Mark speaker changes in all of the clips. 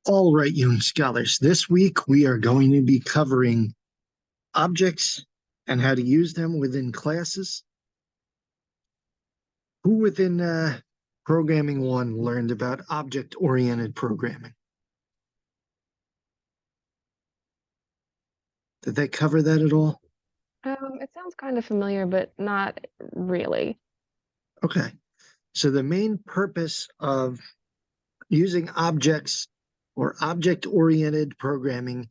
Speaker 1: All right, young scholars, this week we are going to be covering objects and how to use them within classes. Who within Programming 1 learned about object-oriented programming? Did they cover that at all?
Speaker 2: It sounds kind of familiar, but not really.
Speaker 1: Okay, so the main purpose of using objects or object-oriented programming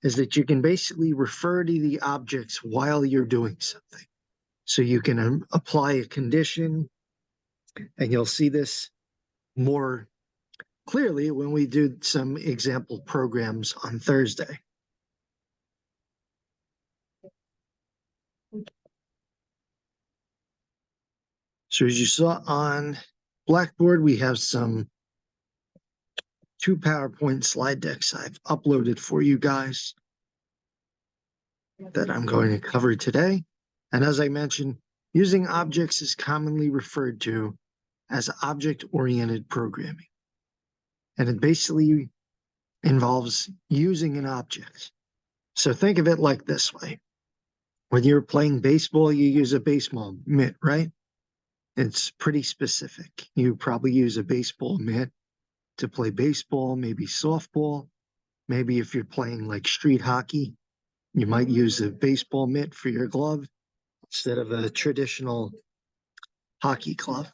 Speaker 1: is that you can basically refer to the objects while you're doing something. So you can apply a condition, and you'll see this more clearly when we do some example programs on Thursday. So as you saw on Blackboard, we have two PowerPoint slide decks I've uploaded for you guys that I'm going to cover today. And as I mentioned, using objects is commonly referred to as object-oriented programming. And it basically involves using an object. So think of it like this way. When you're playing baseball, you use a baseball mitt, right? It's pretty specific. You probably use a baseball mitt to play baseball, maybe softball. Maybe if you're playing like street hockey, you might use a baseball mitt for your glove instead of a traditional hockey glove.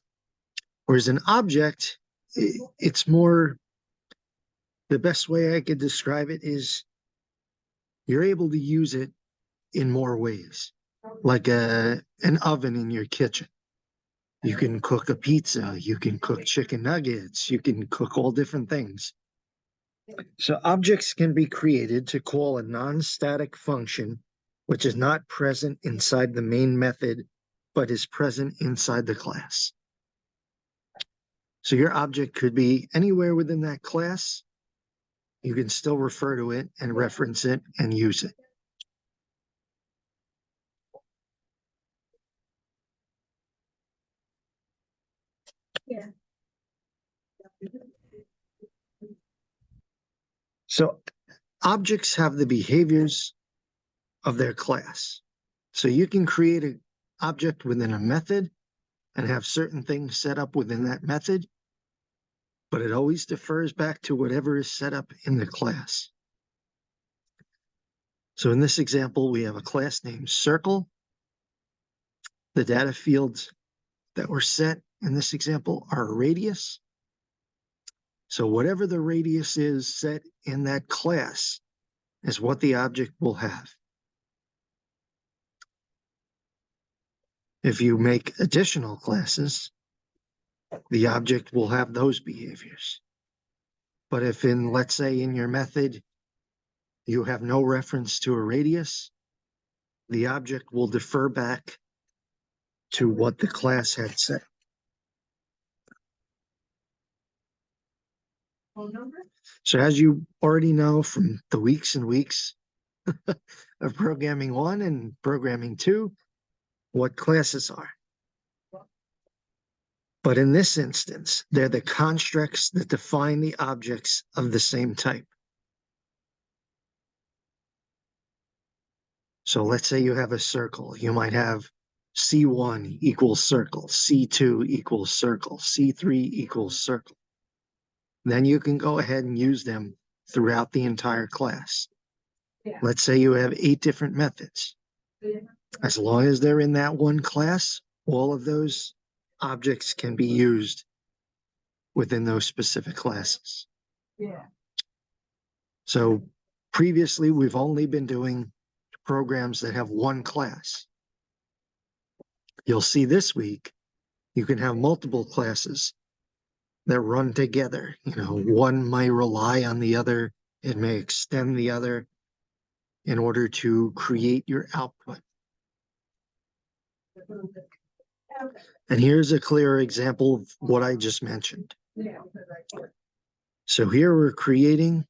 Speaker 1: Whereas an object, it's more, the best way I could describe it is you're able to use it in more ways, like an oven in your kitchen. You can cook a pizza, you can cook chicken nuggets, you can cook all different things. So objects can be created to call a non-static function, which is not present inside the main method, but is present inside the class. So your object could be anywhere within that class. You can still refer to it and reference it and use it. Yeah. So objects have the behaviors of their class. So you can create an object within a method and have certain things set up within that method, but it always defers back to whatever is set up in the class. So in this example, we have a class named Circle. The data fields that were set in this example are a radius. So whatever the radius is set in that class is what the object will have. If you make additional classes, the object will have those behaviors. But if let's say in your method, you have no reference to a radius, the object will defer back to what the class had set. So as you already know from the weeks and weeks of Programming 1 and Programming 2, what classes are. But in this instance, they're the constructs that define the objects of the same type. So let's say you have a circle. You might have C1 equals circle, C2 equals circle, C3 equals circle. Then you can go ahead and use them throughout the entire class. Yeah. Let's say you have 8 different methods. Yeah. As long as they're in that one class, all of those objects can be used within those specific classes. Yeah. So previously, we've only been doing programs that have one class. You'll see this week, you can have multiple classes that run together. You know, one might rely on the other. It may extend the other in order to create your output. And here's a clear example of what I just mentioned. So here we're creating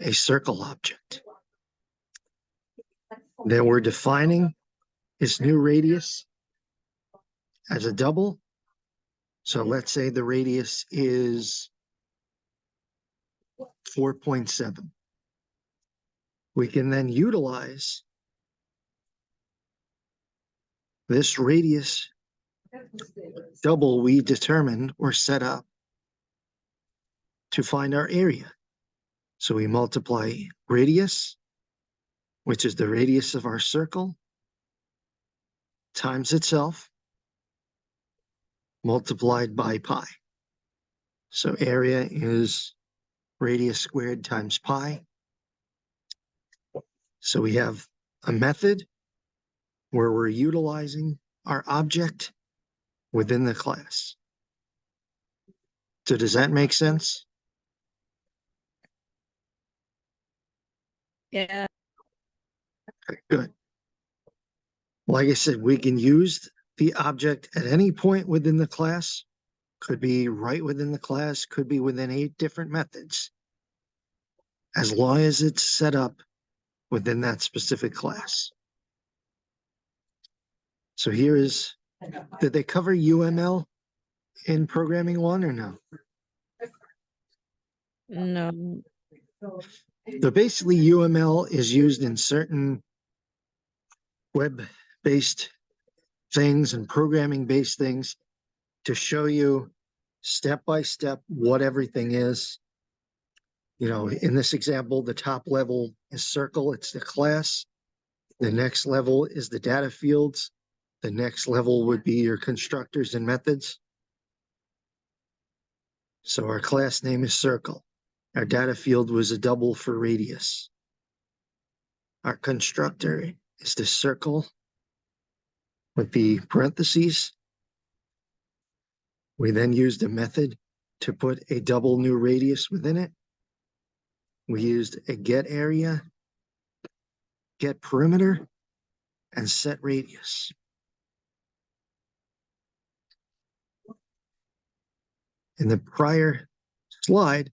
Speaker 1: a circle object. Then we're defining its new radius as a double. So let's say the radius is 4.7. We can then utilize this radius double we determined or set up to find our area. So we multiply radius, which is the radius of our circle, times itself, multiplied by pi. So area is radius squared times pi. So we have a method where we're utilizing our object within the class. So does that make sense?
Speaker 3: Yeah.
Speaker 1: Good. Like I said, we can use the object at any point within the class. Could be right within the class, could be within 8 different methods, as long as it's set up within that specific class. So here is, did they cover UML in programming 1 or no?
Speaker 3: No.
Speaker 1: So basically UML is used in certain web-based things and programming-based things to show you step by step what everything is. You know, in this example, the top level is circle, it's the class. The next level is the data fields. The next level would be your constructors and methods. So our class name is circle. Our data field was a double for radius. Our constructor is the circle with the parentheses. We then used a method to put a double new radius within it. We used a get area, get perimeter, and set radius. In the prior slide,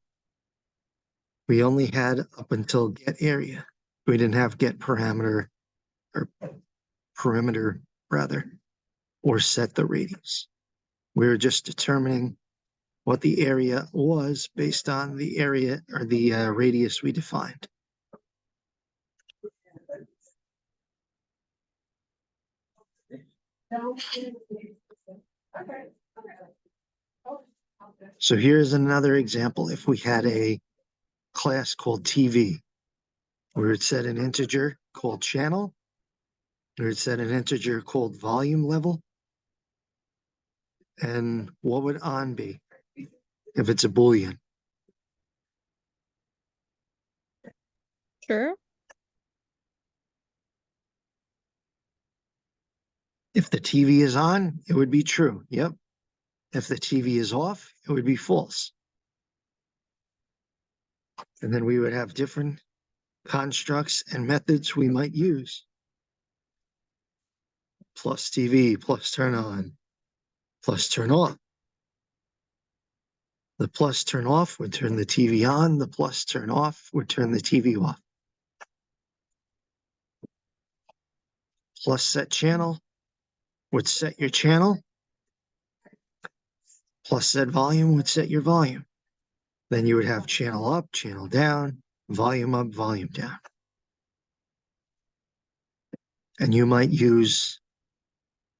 Speaker 1: we only had up until get area. We didn't have get parameter or perimeter rather, or set the radius. We were just determining what the area was based on the area or the radius we defined. So here's another example. If we had a class called TV, we would set an integer called channel. We would set an integer called volume level. And what would on be if it's a Boolean?
Speaker 3: Sure.
Speaker 1: If the TV is on, it would be true. Yep. If the TV is off, it would be false. And then we would have different constructs and methods we might use. Plus TV, plus turn on, plus turn off. The plus turn off would turn the TV on. The plus turn off would turn the TV off. Plus set channel would set your channel. Plus set volume would set your volume. Then you would have channel up, channel down, volume up, volume down. And you might use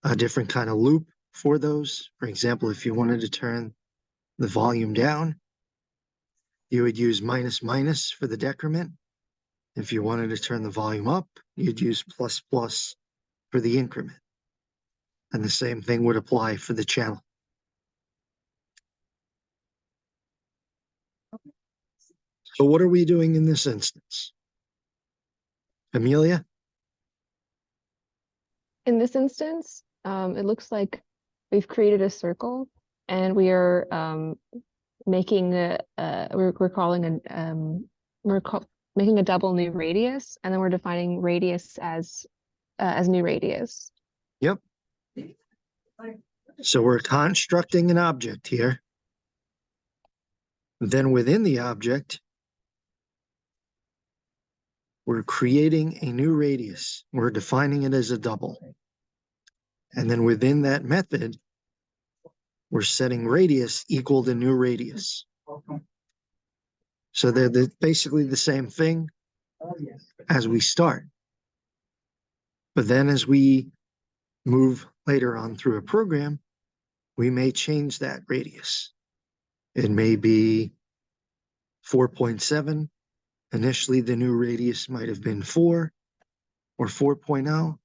Speaker 1: a different kind of loop for those. For example, if you wanted to turn the volume down, you would use minus minus for the decrement. If you wanted to turn the volume up, you'd use plus plus for the increment. And the same thing would apply for the channel. So what are we doing in this instance? Amelia?
Speaker 2: In this instance, it looks like we've created a circle and we are making we're calling making a double new radius, and then we're defining radius as new radius.
Speaker 1: Yep. So we're constructing an object here. Then within the object, we're creating a new radius. We're defining it as a double. And then within that method, we're setting radius equal to new radius. So they're basically the same thing as we start. But then as we move later on through a program, we may change that radius. It may be 4.7. Initially, the new radius might have been 4 or 4.0.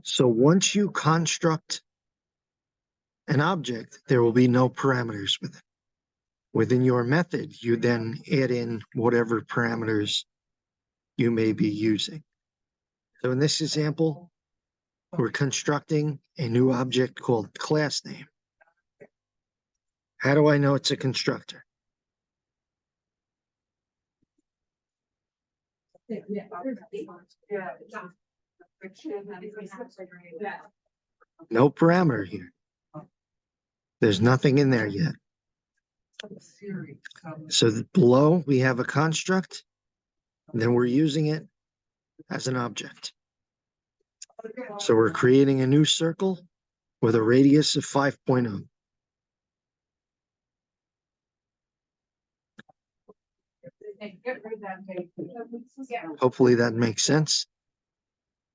Speaker 1: So once you construct an object, there will be no parameters with it. Within your method, you then add in whatever parameters you may be using. So in this example, we're constructing a new object called class name. How do I know it's a constructor? No parameter here. There's nothing in there yet. So below we have a construct, then we're using it as an object. So we're creating a new circle with a radius of 5.0. Hopefully that makes sense.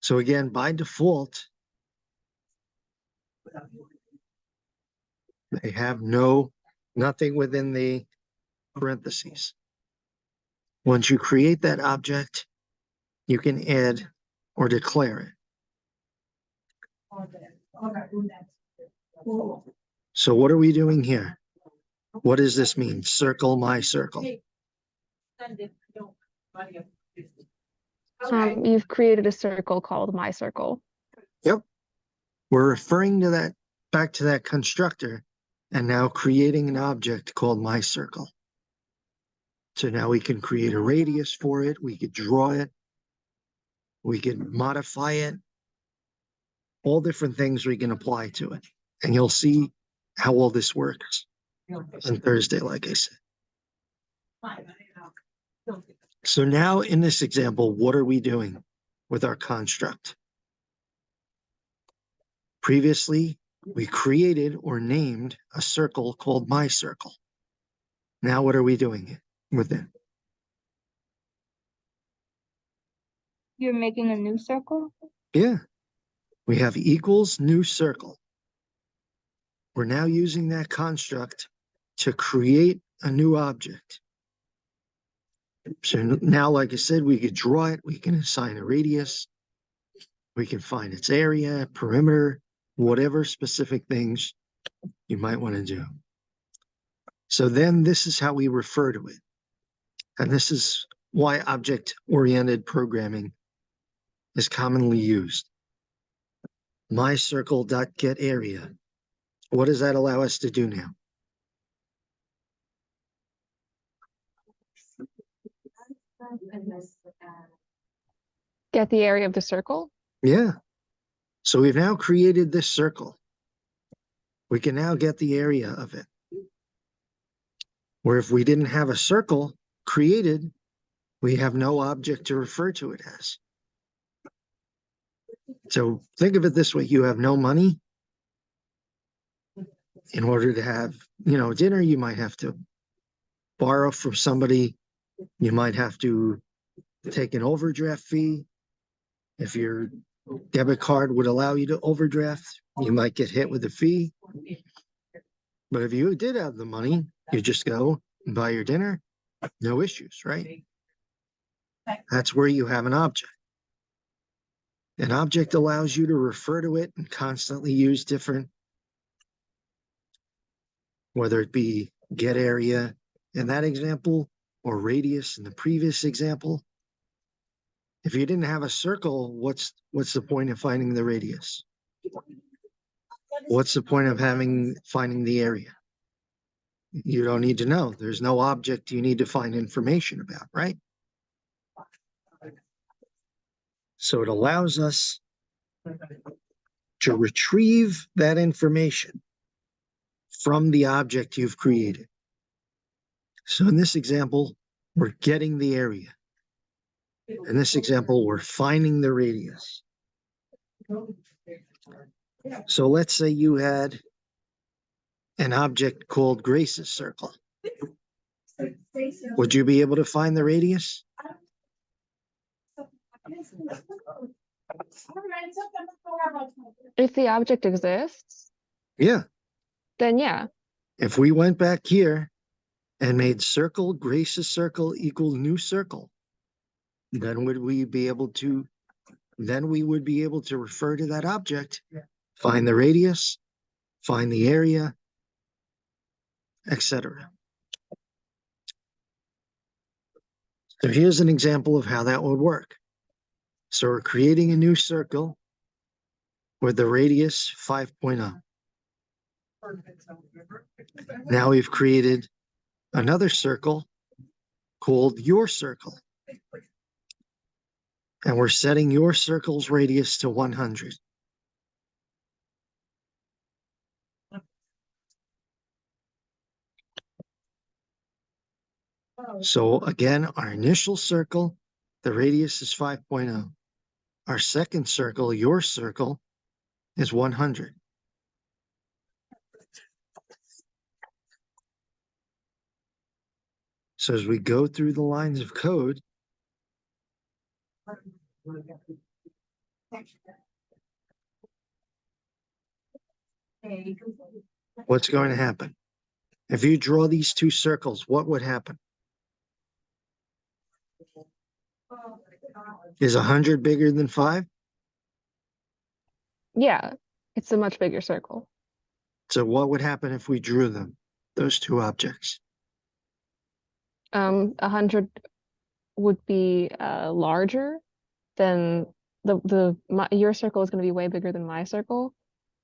Speaker 1: So again, by default, they have nothing within the parentheses. Once you create that object, you can add or declare it. So what are we doing here? What does this mean? Circle my circle.
Speaker 2: You've created a circle called my circle.
Speaker 1: Yep. We're referring to that back to that constructor and now creating an object called my circle. So now we can create a radius for it. We could draw it. We can modify it. All different things we can apply to it. And you'll see how all this works on Thursday, like I said. So now in this example, what are we doing with our construct? Previously, we created or named a circle called my circle. Now what are we doing with it?
Speaker 3: You're making a new circle?
Speaker 1: Yeah. We have equals new circle. We're now using that construct to create a new object. So now, like I said, we could draw it. We can assign a radius. We can find its area, perimeter, whatever specific things you might want to do. So then this is how we refer to it. And this is why object-oriented programming is commonly used. MyCircle.getArea. What does that allow us to do now?
Speaker 2: Get the area of the circle.
Speaker 1: Yeah. So we've now created this circle. We can now get the area of it. Where if we didn't have a circle created, we have no object to refer to it as. So think of it this way. You have no money. In order to have, dinner, you might have to borrow from somebody. You might have to take an overdraft fee. If your debit card would allow you to overdraft, you might get hit with a fee. But if you did have the money, you just go and buy your dinner, no issues, right? That's where you have an object. An object allows you to refer to it and constantly use different, whether it be get area in that example or radius in the previous example. If you didn't have a circle, what's the point of finding the radius? What's the point of finding the area? You don't need to know. There's no object you need to find information about, right? So it allows us to retrieve that information from the object you've created. So in this example, we're getting the area. In this example, we're finding the radius. So let's say you had an object called Grace's circle. Would you be able to find the radius?
Speaker 2: If the object exists,
Speaker 1: Yeah.
Speaker 2: then yeah.
Speaker 1: If we went back here and made circle Grace's circle equal new circle, then would we be able to, then we would be able to refer to that object, find the radius, find the area, etc. So here's an example of how that would work. So we're creating a new circle with the radius 5.0. Now we've created another circle called your circle. And we're setting your circle's radius to 100. So again, our initial circle, the radius is 5.0. Our second circle, your circle, is 100. So as we go through the lines of code, what's going to happen? If you draw these two circles, what would happen? Is 100 bigger than 5?
Speaker 2: Yeah, it's a much bigger circle.
Speaker 1: So what would happen if we drew them, those two objects?
Speaker 2: 100 would be larger than your circle is going to be way bigger than my circle.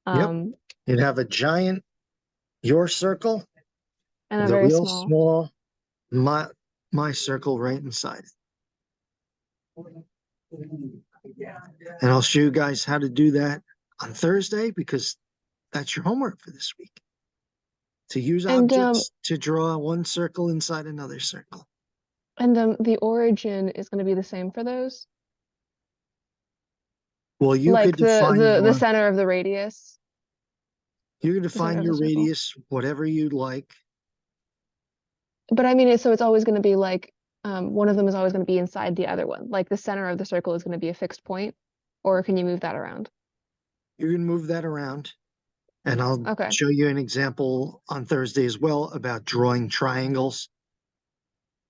Speaker 1: Yep. You'd have a giant your circle
Speaker 2: And a
Speaker 1: and a
Speaker 2: very
Speaker 1: real
Speaker 2: small.
Speaker 1: small my circle right inside it. And I'll show you guys how to do that on Thursday, because that's your homework for this week. To use
Speaker 2: And
Speaker 1: objects to draw one circle inside another circle.
Speaker 2: And the origin is going to be the same for those?
Speaker 1: Well, you
Speaker 2: Like
Speaker 1: could define
Speaker 2: the center of the radius?
Speaker 1: you could
Speaker 2: center
Speaker 1: define
Speaker 2: of
Speaker 1: your
Speaker 2: the circle.
Speaker 1: radius, whatever you'd like.
Speaker 2: But I mean, so it's always going to be like, one of them is always going to be inside the other one. Like the center of the circle is going to be a fixed point, or can you move that around?
Speaker 1: You can move that around. And I'll
Speaker 2: Okay.
Speaker 1: show you an example on Thursday as well about drawing triangles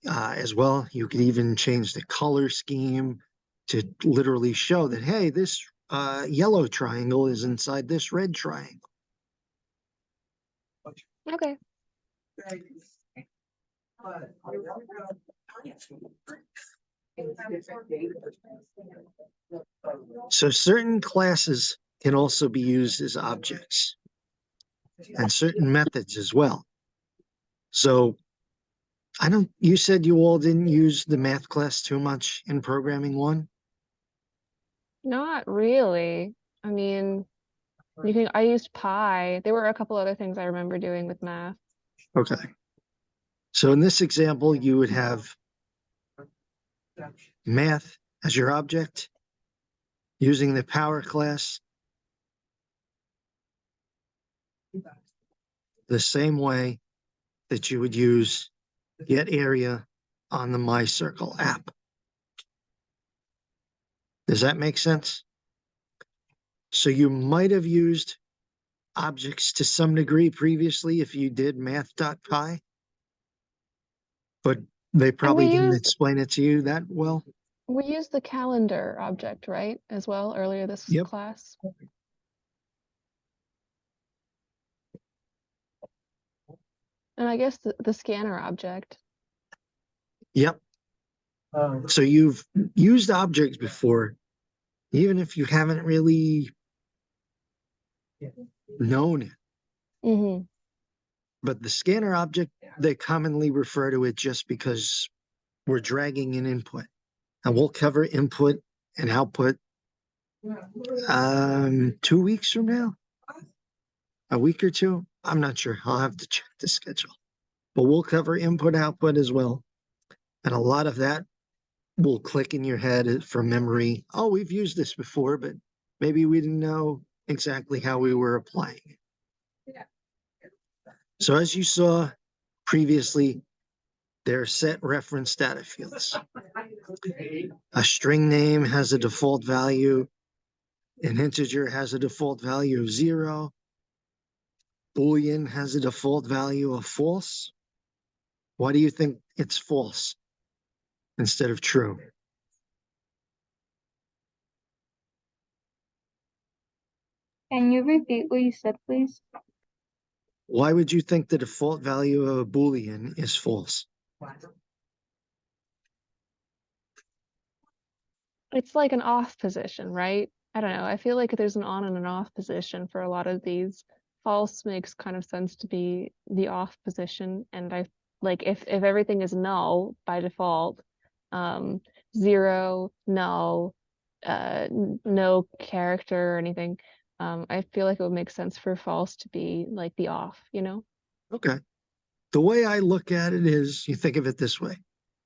Speaker 1: as well. You could even change the color scheme to literally show that, hey, this yellow triangle is inside this red triangle.
Speaker 2: Okay.
Speaker 1: So certain classes can also be used as objects, and certain methods as well. So you said you all didn't use the math class too much in programming 1?
Speaker 2: Not really. I mean, I used pi. There were a couple other things I remember doing with math.
Speaker 1: Okay. So in this example, you would have math as your object using the power class the same way that you would use get area on the My Circle app. Does that make sense? So you might have used objects to some degree previously if you did math.py, but they probably didn't explain it to you that well.
Speaker 2: We used the calendar object, right, as well earlier this
Speaker 1: Yep.
Speaker 2: class. And I guess the scanner object.
Speaker 1: Yep. So you've used objects before, even if you haven't really known it.
Speaker 2: Mm-hmm.
Speaker 1: But the scanner object, they commonly refer to it just because we're dragging an input. And we'll cover input and output 2 weeks from now, a week or two. I'm not sure. I'll have to check the schedule. But we'll cover input, output as well. And a lot of that will click in your head from memory. Oh, we've used this before, but maybe we didn't know exactly how we were applying it. So as you saw previously, there are set reference data fields. A string name has a default value. An integer has a default value of 0. Boolean has a default value of false. Why do you think it's false instead of true?
Speaker 3: Can you repeat what you said, please?
Speaker 1: Why would you think the default value of a Boolean is false?
Speaker 2: It's like an off position, right? I don't know. I feel like there's an on and an off position for a lot of these. False makes kind of sense to be the off position, and I like if everything is null by default, 0, null, no character or anything, I feel like it would make sense for false to be like the off, you know?
Speaker 1: Okay. The way I look at it is you think of it this way.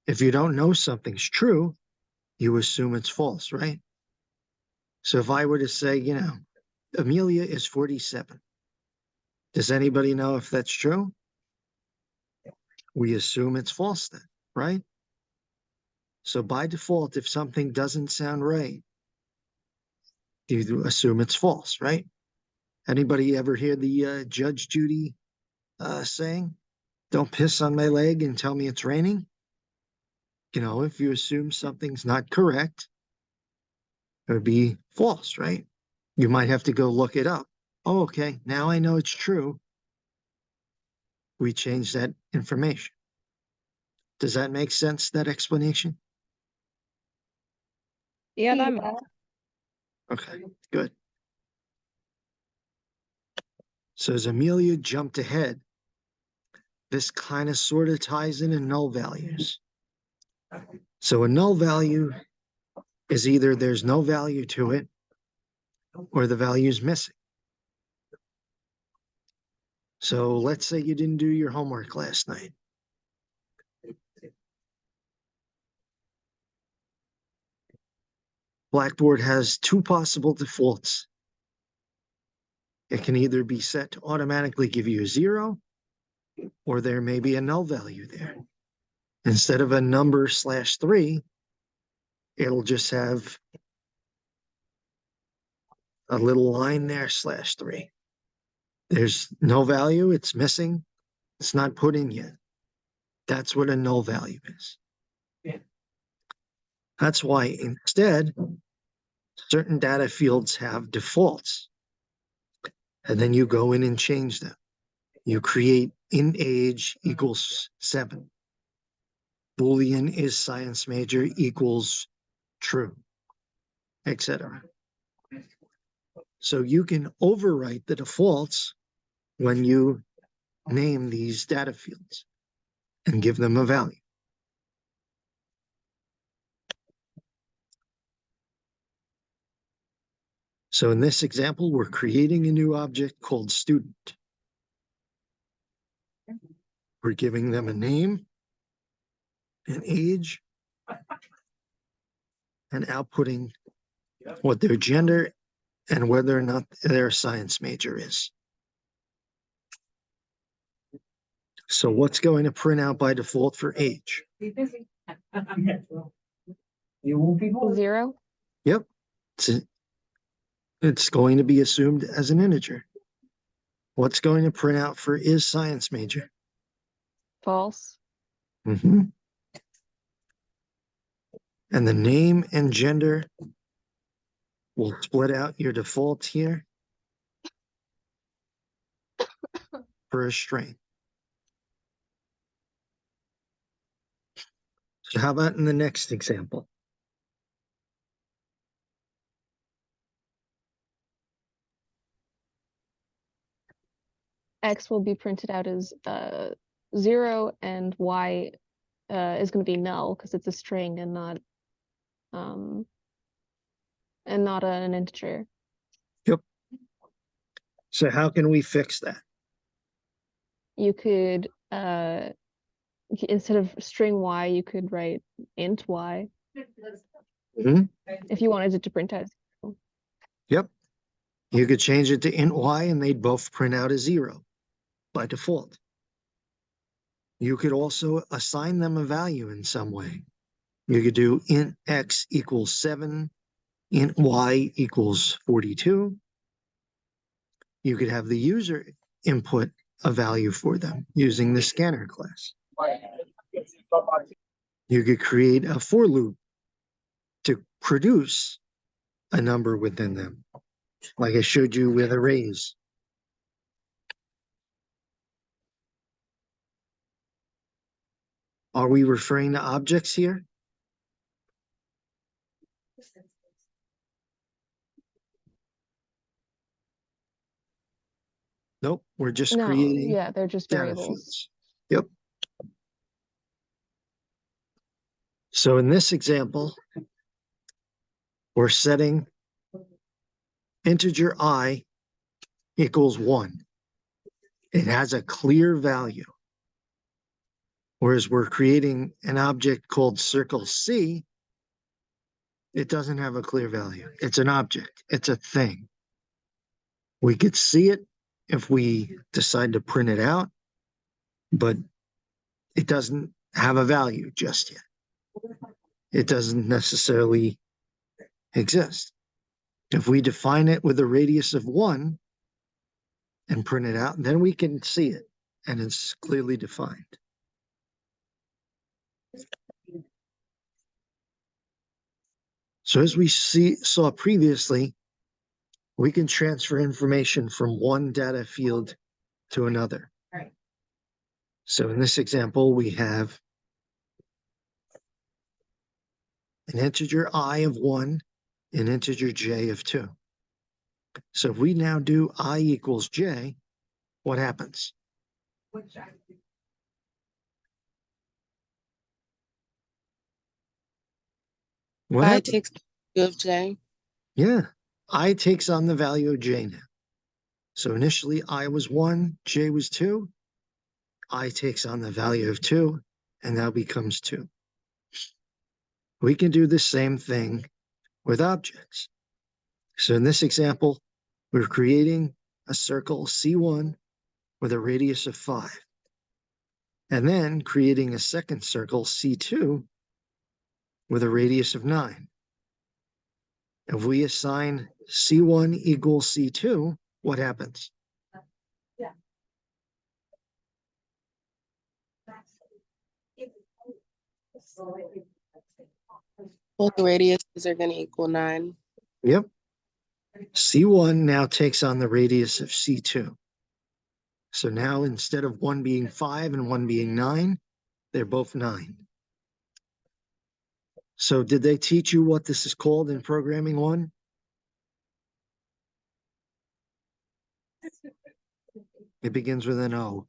Speaker 1: If you don't know something's true, you assume it's false, right? So if I were to say, Amelia is 47, does anybody know if that's true? We assume it's false then, right? So by default, if something doesn't sound right, you assume it's false, right? Anybody ever hear the Judge Judy saying, "Don't piss on my leg and tell me it's raining"? If you assume something's not correct, it would be false, right? You might have to go look it up. Oh, okay, now I know it's true. We changed that information. Does that make sense, that explanation?
Speaker 4: Yeah, that
Speaker 3: Yeah.
Speaker 1: Okay, good. So as Amelia jumped ahead, this kind of sort of ties into null values. So a null value is either there's no value to it or the value is missing. So let's say you didn't do your homework last night. Blackboard has two possible defaults. It can either be set to automatically give you a 0, or there may be a null value there. Instead of a number /3, it'll just have a little line there /3. There's no value, it's missing, it's not put in yet. That's what a null value is. That's why instead, certain data fields have defaults. And then you go in and change them. You create int age equals 7. Boolean is science major equals true, etc. So you can overwrite the defaults when you name these data fields and give them a value. So in this example, we're creating a new object called student. We're giving them a name, an age, and outputting what their gender and whether or not their science major is. So what's going to print out by default for age?
Speaker 2: 0.
Speaker 1: Yep. It's going to be assumed as an integer. What's going to print out for is science major?
Speaker 2: False.
Speaker 1: Mm-hmm. And the name and gender will split out your default here for a string. So how about in the next example?
Speaker 2: X will be printed out as 0, and Y is going to be null because it's a string and not an integer.
Speaker 1: Yep. So how can we fix that?
Speaker 2: You could instead of string Y, you could write int Y
Speaker 1: Mhm.
Speaker 2: if you wanted it to print out.
Speaker 1: Yep. You could change it to int y and they'd both print out as 0 by default. You could also assign them a value in some way. You could do int x equals 7, int y equals 42. You could have the user input a value for them using the scanner class. You could create a for loop to produce a number within them, like I showed you with arrays. Are we referring to objects here? Nope, we're just
Speaker 2: No,
Speaker 1: creating
Speaker 2: yeah, they're just
Speaker 1: data
Speaker 2: variables.
Speaker 1: fields. Yep. So in this example, we're setting integer I equals 1. It has a clear value. Whereas we're creating an object called circle C, it doesn't have a clear value. It's an object. It's a thing. We could see it if we decide to print it out, but it doesn't have a value just yet. It doesn't necessarily exist. If we define it with a radius of 1 and print it out, then we can see it, and it's clearly defined. So as we saw previously, we can transfer information from one data field to another.
Speaker 3: Right.
Speaker 1: So in this example, we have an integer I of 1, an integer j of 2. So if we now do I equals j, what happens? What
Speaker 4: I
Speaker 1: happens?
Speaker 4: takes two of J.
Speaker 1: Yeah, I takes on the value of j now. So initially I was 1, j was 2. I takes on the value of 2 and now becomes 2. We can do the same thing with objects. So in this example, we're creating a circle C1 with a radius of 5, and then creating a second circle C2 with a radius of 9. If we assign C1 equals C2, what happens?
Speaker 4: Both radiuses are going to equal 9.
Speaker 1: Yep. C1 now takes on the radius of C2. So now instead of one being 5 and one being 9, they're both 9. So did they teach you what this is called in programming 1? It begins with an O.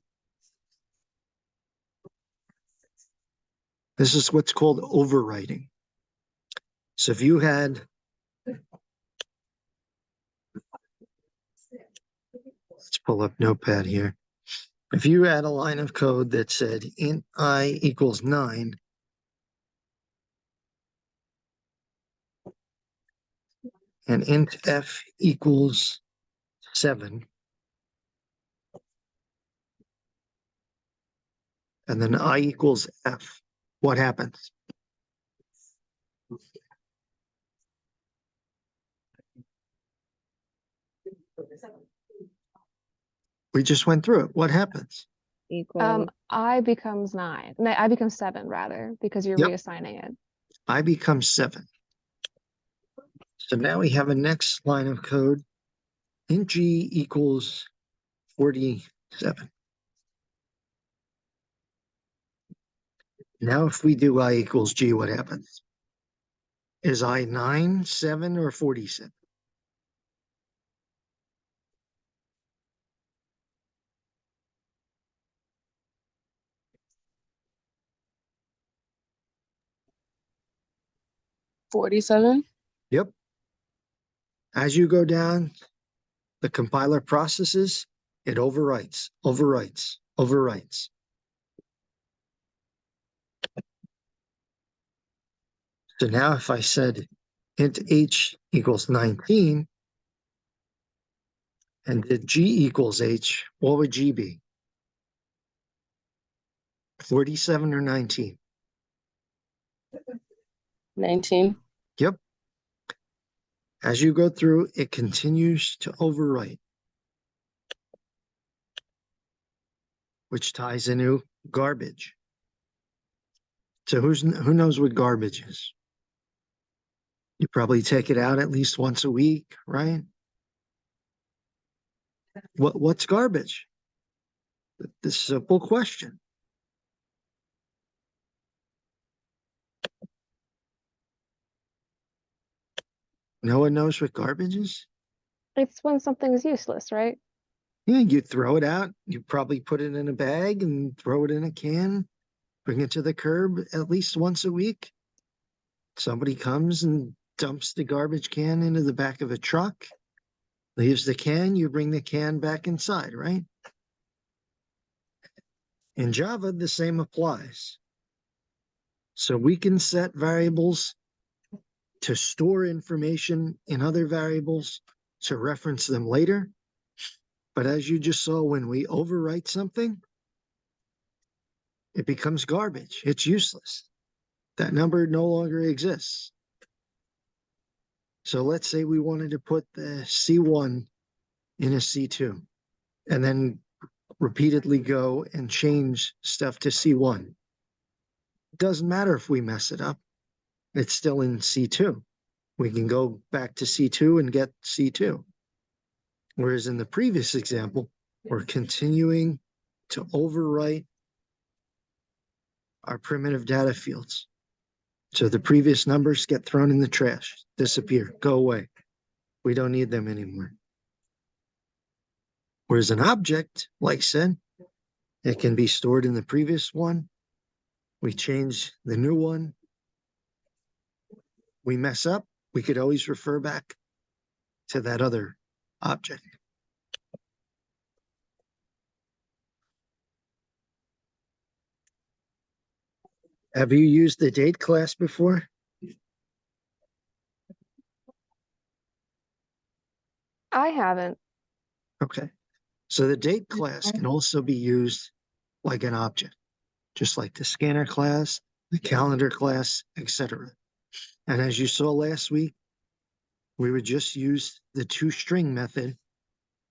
Speaker 1: This is what's called overwriting. So if you had, let's pull up Notepad here. If you had a line of code that said int I equals 9, and int f equals 7, and then I equals f, what happens? We just went through it. What happens?
Speaker 5: Equals
Speaker 2: I becomes 9. No, I becomes 7 rather, because you're
Speaker 1: Yep.
Speaker 2: reassigning it.
Speaker 1: I become 7. So now we have a next line of code. Int g equals 47. Now if we do I equals g, what happens? Is I 9, 7, or 47?
Speaker 4: $47.
Speaker 1: Yep. As you go down, the compiler processes, it overwrites, overwrites, overwrites. So now if I said int h equals 19, and did G equals H, what would G be? 47 or 19?
Speaker 4: 19.
Speaker 1: Yep. As you go through, it continues to overwrite, which ties into garbage. So who knows what garbage is? You probably take it out at least once a week, right? What's garbage? This simple question. No one knows what garbage is?
Speaker 2: It's when something's useless, right?
Speaker 1: Yeah, you throw it out. You probably put it in a bag and throw it in a can, bring it to the curb at least once a week. Somebody comes and dumps the garbage can into the back of a truck, leaves the can, you bring the can back inside, right? In Java, the same applies. So we can set variables to store information in other variables to reference them later. But as you just saw, when we overwrite something, it becomes garbage. It's useless. That number no longer exists. So let's say we wanted to put the C1 in a C2 and then repeatedly go and change stuff to C1. It doesn't matter if we mess it up. It's still in C2. We can go back to C2 and get C2. Whereas in the previous example, we're continuing to overwrite our primitive data fields. So the previous numbers get thrown in the trash, disappear, go away. We don't need them anymore. Whereas an object, like said, it can be stored in the previous one. We change the new one. We mess up, we could always refer back to that other object. Have you used the date class before?
Speaker 2: I haven't.
Speaker 1: Okay. So the date class can also be used like an object, just like the scanner class, the calendar class, etc. And as you saw last week, we would just use the toString method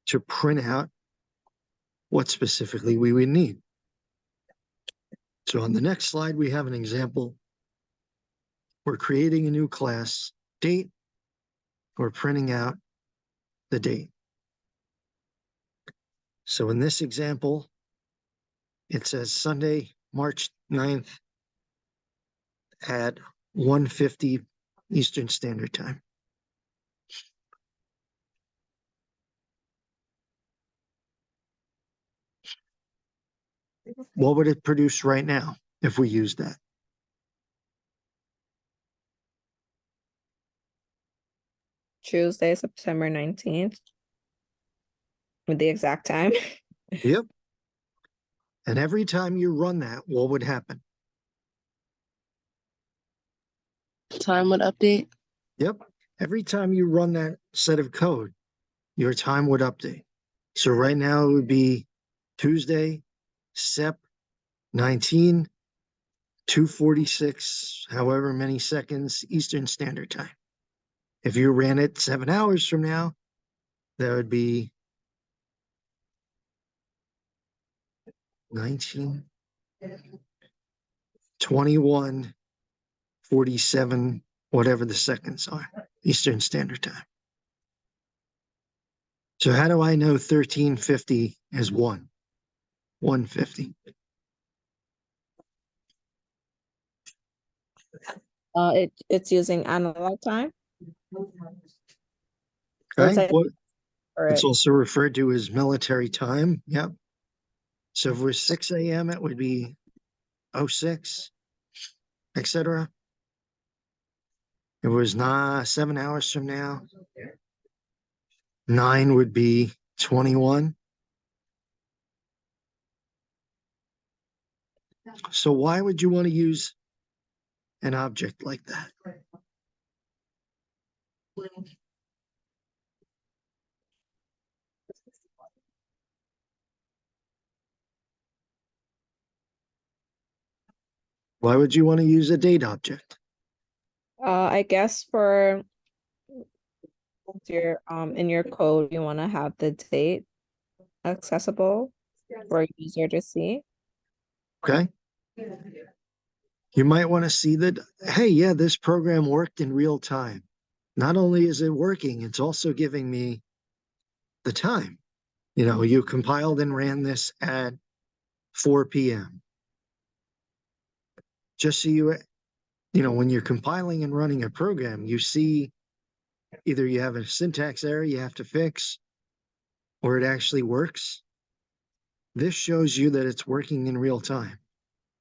Speaker 1: to print out what specifically we would need. So on the next slide, we have an example. We're creating a new class, date. We're printing out the date. So in this example, it says Sunday, March 9th at 1:50 Eastern Standard Time. What would it produce right now if we use that?
Speaker 5: Tuesday, September 19th. With the exact time.
Speaker 1: Yep. And every time you run that, what would happen?
Speaker 4: Time would update.
Speaker 1: Yep. Every time you run that set of code, your time would update. So right now it would be Tuesday, Sep 19, 2:46, however many seconds Eastern Standard Time. If you ran it 7 hours from now, that would be 19, 21, 47, whatever the seconds are, Eastern Standard Time. So how do I know 1350 is 150?
Speaker 5: It's using analog time.
Speaker 1: Okay.
Speaker 5: Looks like
Speaker 1: It's also referred to as military time. Yep. So if it was 6 a.m., it would be 06, etc. If it was 7 hours from now, 9 would be 21. So why would you want to use an object like that? Why would you want to use a date object?
Speaker 5: I guess for your in your code, you want to have the date accessible for a user to see.
Speaker 1: Okay. You might want to see that, hey, yeah, this program worked in real time. Not only is it working, it's also giving me the time. You know, you compiled and ran this at 4 p.m. Just so you know, when you're compiling and running a program, you see either you have a syntax error you have to fix or it actually works. This shows you that it's working in real time.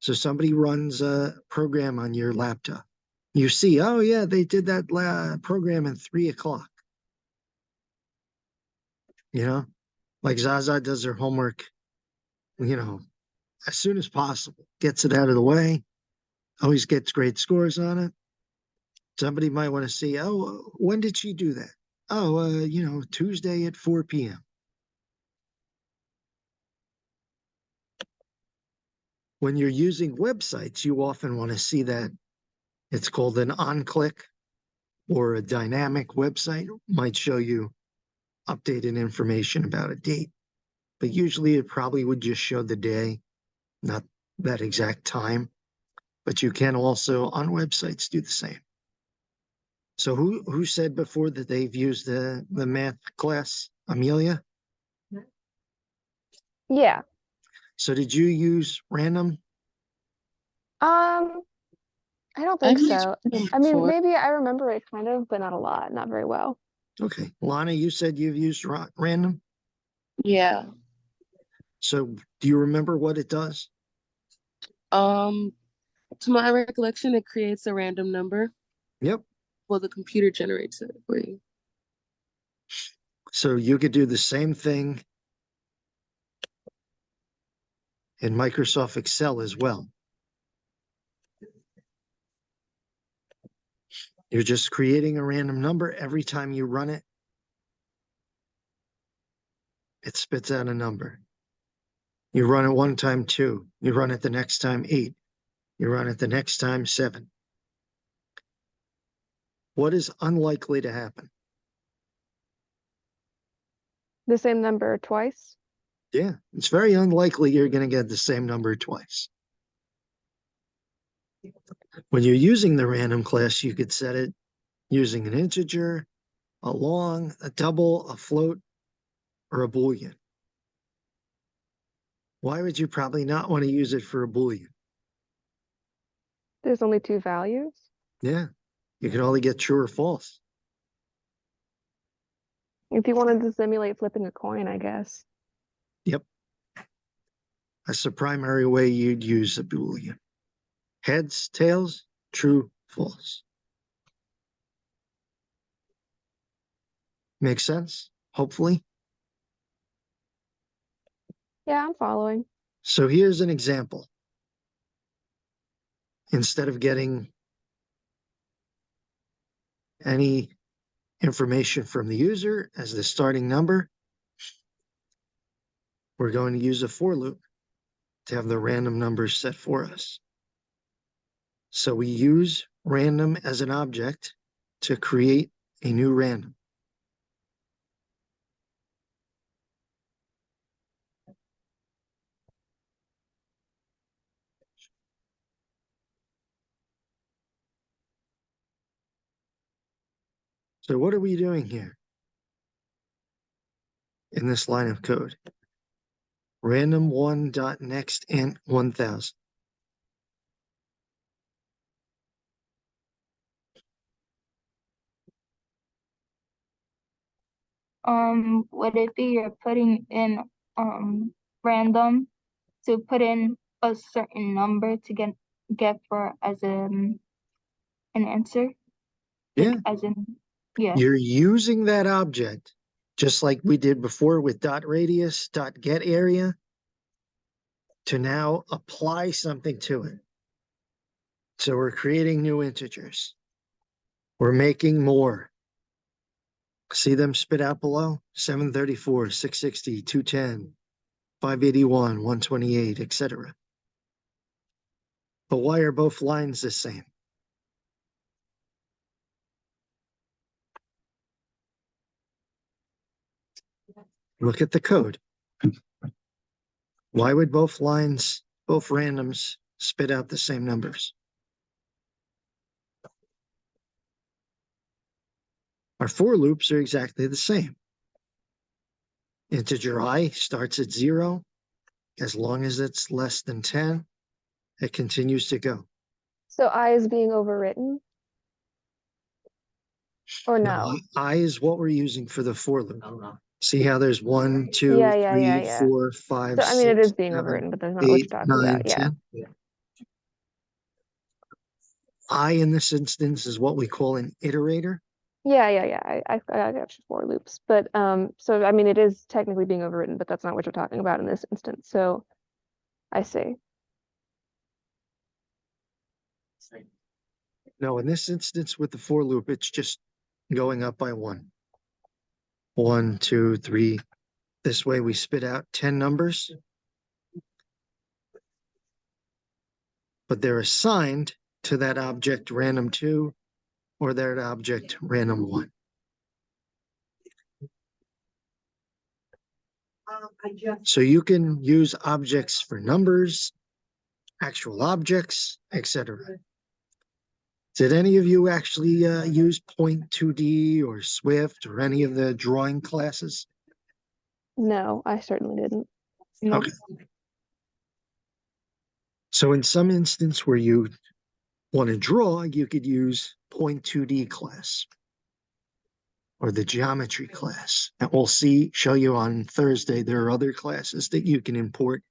Speaker 1: So somebody runs a program on your laptop. You see, oh yeah, they did that program at 3 o'clock. You know, like Zaza does her homework, you know, as soon as possible, gets it out of the way, always gets great scores on it. Somebody might want to see, oh, when did she do that? Oh, you know, Tuesday at 4 p.m. When you're using websites, you often want to see that it's called an on-click or a dynamic website. Might show you updated information about a date, but usually it probably would just show the day, not that exact time. But you can also on websites do the same. So who said before that they've used the math class, Amelia?
Speaker 2: Yeah.
Speaker 1: So did you use random?
Speaker 2: I don't
Speaker 4: I've
Speaker 2: think
Speaker 4: used
Speaker 2: so.
Speaker 4: them
Speaker 2: I mean,
Speaker 4: before.
Speaker 2: maybe I remember it kind of, but not a lot, not very well.
Speaker 1: Okay, Lana, you said you've used random.
Speaker 4: Yeah.
Speaker 1: So do you remember what it does?
Speaker 4: Um, to my recollection, it creates a random number.
Speaker 1: Yep.
Speaker 4: Well, the computer generates it for you.
Speaker 1: So you could do the same thing in Microsoft Excel as well. You're just creating a random number every time you run it. It spits out a number. You run it one time 2. You run it the next time 8. You run it the next time 7. What is unlikely to happen?
Speaker 2: The same number twice.
Speaker 1: Yeah, it's very unlikely you're going to get the same number twice. When you're using the random class, you could set it using an integer, a long, a double, a float, or a Boolean. Why would you probably not want to use it for a Boolean?
Speaker 2: There's only 2 values.
Speaker 1: Yeah, you can only get true or false.
Speaker 2: If you wanted to simulate flipping a coin, I guess.
Speaker 1: Yep. That's the primary way you'd use a Boolean. Heads, tails, true, false. Make sense? Hopefully.
Speaker 2: Yeah, I'm following.
Speaker 1: So here's an example. Instead of getting any information from the user as the starting number, we're going to use a for loop to have the random numbers set for us. So we use random as an object to create a new random. So what are we doing here in this line of code? Random 1.next int 1000.
Speaker 3: Would it be you're putting in random to put in a certain number to get for as an answer? Like
Speaker 1: Yeah,
Speaker 3: as in yeah.
Speaker 1: you're using that object just like we did before with dot radius, dot get area, to now apply something to it. So we're creating new integers. We're making more. See them spit out below? 734, 660, 210, 581, 128, etc. But why are both lines the same? Look at the code. Why would both lines, both randoms, spit out the same numbers? Our for loops are exactly the same. Integer I starts at 0. As long as it's less than 10, it continues to go.
Speaker 2: So I is being overwritten? Or no?
Speaker 1: I is what we're using for the for loop. See how there's 1, 2,
Speaker 2: Yeah, yeah,
Speaker 1: 3,
Speaker 2: yeah, yeah.
Speaker 1: 4, 5,
Speaker 2: So I mean, it
Speaker 1: 6,
Speaker 2: is being
Speaker 1: 7,
Speaker 2: overwritten, but that's not what
Speaker 1: 8,
Speaker 2: you're talking
Speaker 1: 9,
Speaker 2: about. Yeah.
Speaker 1: 10. I in this instance is what we call an iterator.
Speaker 2: Yeah. I got you for loops. But so I mean it is technically being overwritten, but that's not what you're talking about in this instance. So I see.
Speaker 1: No, in this instance with the for loop, it's just going up by 1. 1, 2, 3. This way we spit out 10 numbers, but they're assigned to that object random 2 or that object random 1. So you can use objects for numbers, actual objects, etc. Did any of you actually use Point2D or Swift or any of the drawing classes?
Speaker 2: No, I certainly didn't.
Speaker 3: Nope.
Speaker 1: Okay. So in some instance where you want to draw, you could use Point2D class or the geometry class. And we'll show you on Thursday, there are other classes that you can import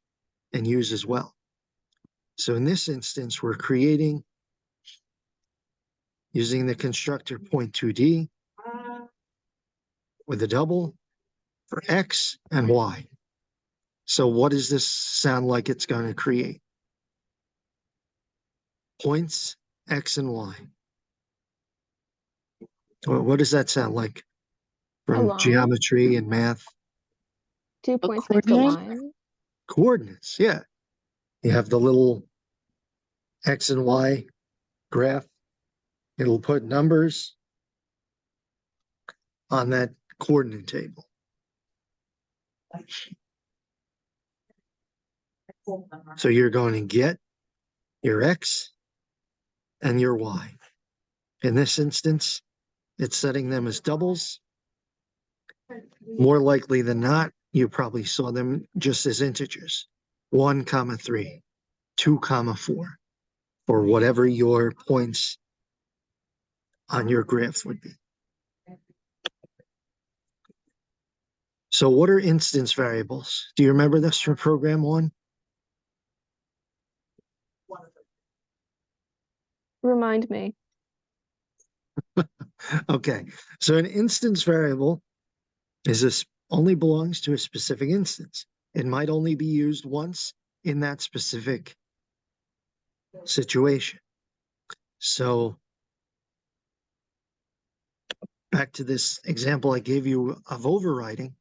Speaker 1: and use as well. So in this instance, we're creating using the constructor Point2D with a double for X and Y. So what does this sound like it's going to create? Points, X and Y. What does that sound like
Speaker 2: A
Speaker 1: from
Speaker 2: line?
Speaker 1: geometry and math?
Speaker 2: 2 points next to
Speaker 4: coordinate?
Speaker 2: line.
Speaker 1: Coordinates, yeah. You have the little X and Y graph. It'll put numbers on that coordinate table. So you're going to get your X and your Y. In this instance, it's setting them as doubles. More likely than not, you probably saw them just as integers. 1, 3, 2, 4, or whatever your points on your graph would be. So what are instance variables? Do you remember this from program 1?
Speaker 2: Remind me.
Speaker 1: Okay, so an instance variable is this only belongs to a specific instance. It might only be used once in that specific situation. So back to this example I gave you of overriding.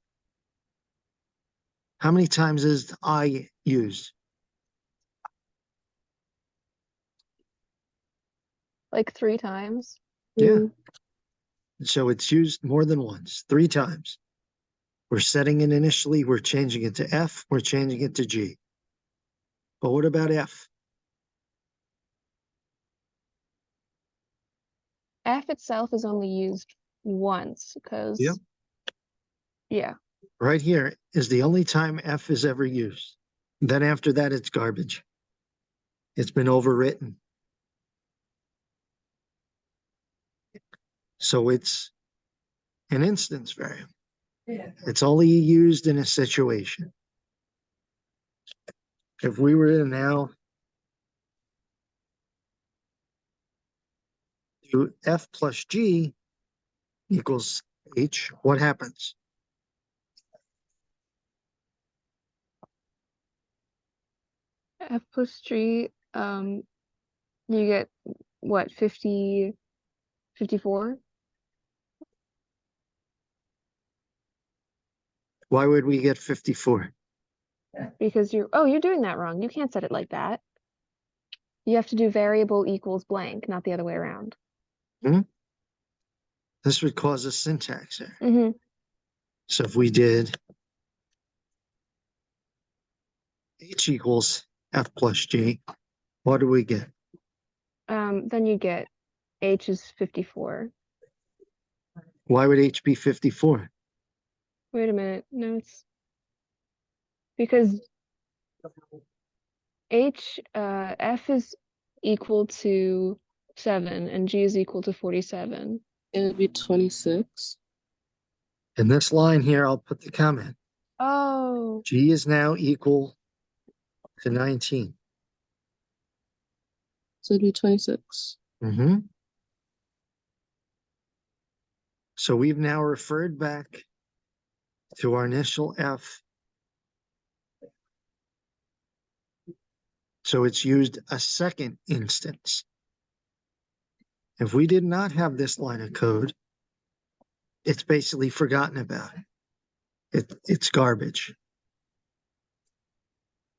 Speaker 1: How many times is I used?
Speaker 2: Like 3 times.
Speaker 1: Yeah. So it's used more than once, 3 times. We're setting it initially, we're changing it to F, we're changing it to G. But what about F?
Speaker 2: F itself is only used once because
Speaker 1: Yep.
Speaker 2: yeah.
Speaker 1: Right here is the only time F is ever used. Then after that, it's garbage. It's been overwritten. So it's an instance variable. It's only used in a situation. If we were to now do F plus G equals H, what happens?
Speaker 2: F plus G, you get what, 50, 54?
Speaker 1: Why would we get 54?
Speaker 2: Because you're doing that wrong. You can't set it like that. You have to do variable equals blank, not the other way around.
Speaker 1: This would cause a syntax error.
Speaker 2: Mm-hmm.
Speaker 1: So if we did H equals F plus G, what do we get?
Speaker 2: Then you get H is 54.
Speaker 1: Why would H be 54?
Speaker 2: Wait a minute. No, it's because F is equal to 7 and G is equal to 47.
Speaker 4: It would be 26.
Speaker 1: In this line here, I'll put the comment.
Speaker 2: Oh.
Speaker 1: G is now equal to 19.
Speaker 4: So it'd be 26.
Speaker 1: Mm-hmm. So we've now referred back to our initial F. So it's used a second instance. If we did not have this line of code, it's basically forgotten about it. It's garbage.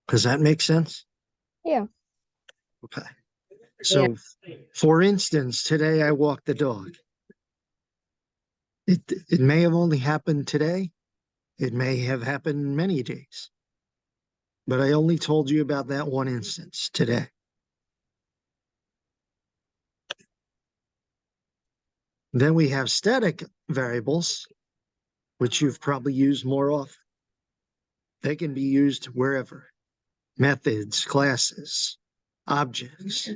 Speaker 1: Does that make sense?
Speaker 2: Yeah.
Speaker 1: Okay. So, for instance, today I walked the dog. It may have only happened today. It may have happened many days. But I only told you about that one instance today. Then we have static variables, which you've probably used more often. They can be used wherever. Methods, classes, objects.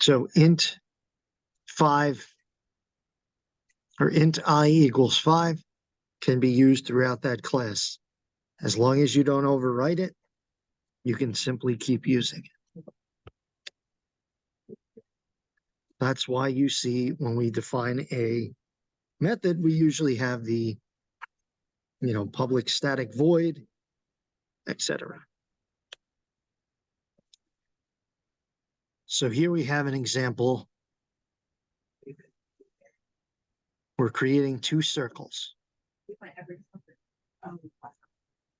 Speaker 1: So int 5 or int I equals 5 can be used throughout that class. As long as you don't overwrite it, you can simply keep using it. That's why you see when we define a method, we usually have the, public static void, etc. So here we have an example. We're creating two circles.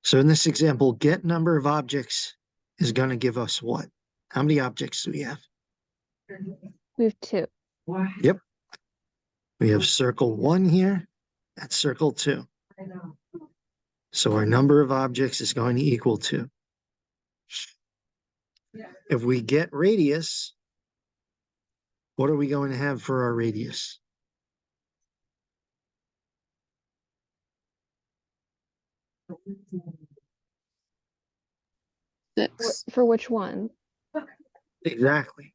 Speaker 1: So in this example, get number of objects is going to give us what? How many objects do we have?
Speaker 2: We have 2.
Speaker 1: Yep. We have circle 1 here, that's circle 2. So our number of objects is going to equal 2. If we get radius, what are we going to have for our radius?
Speaker 4: Six.
Speaker 2: For which one?
Speaker 1: Exactly.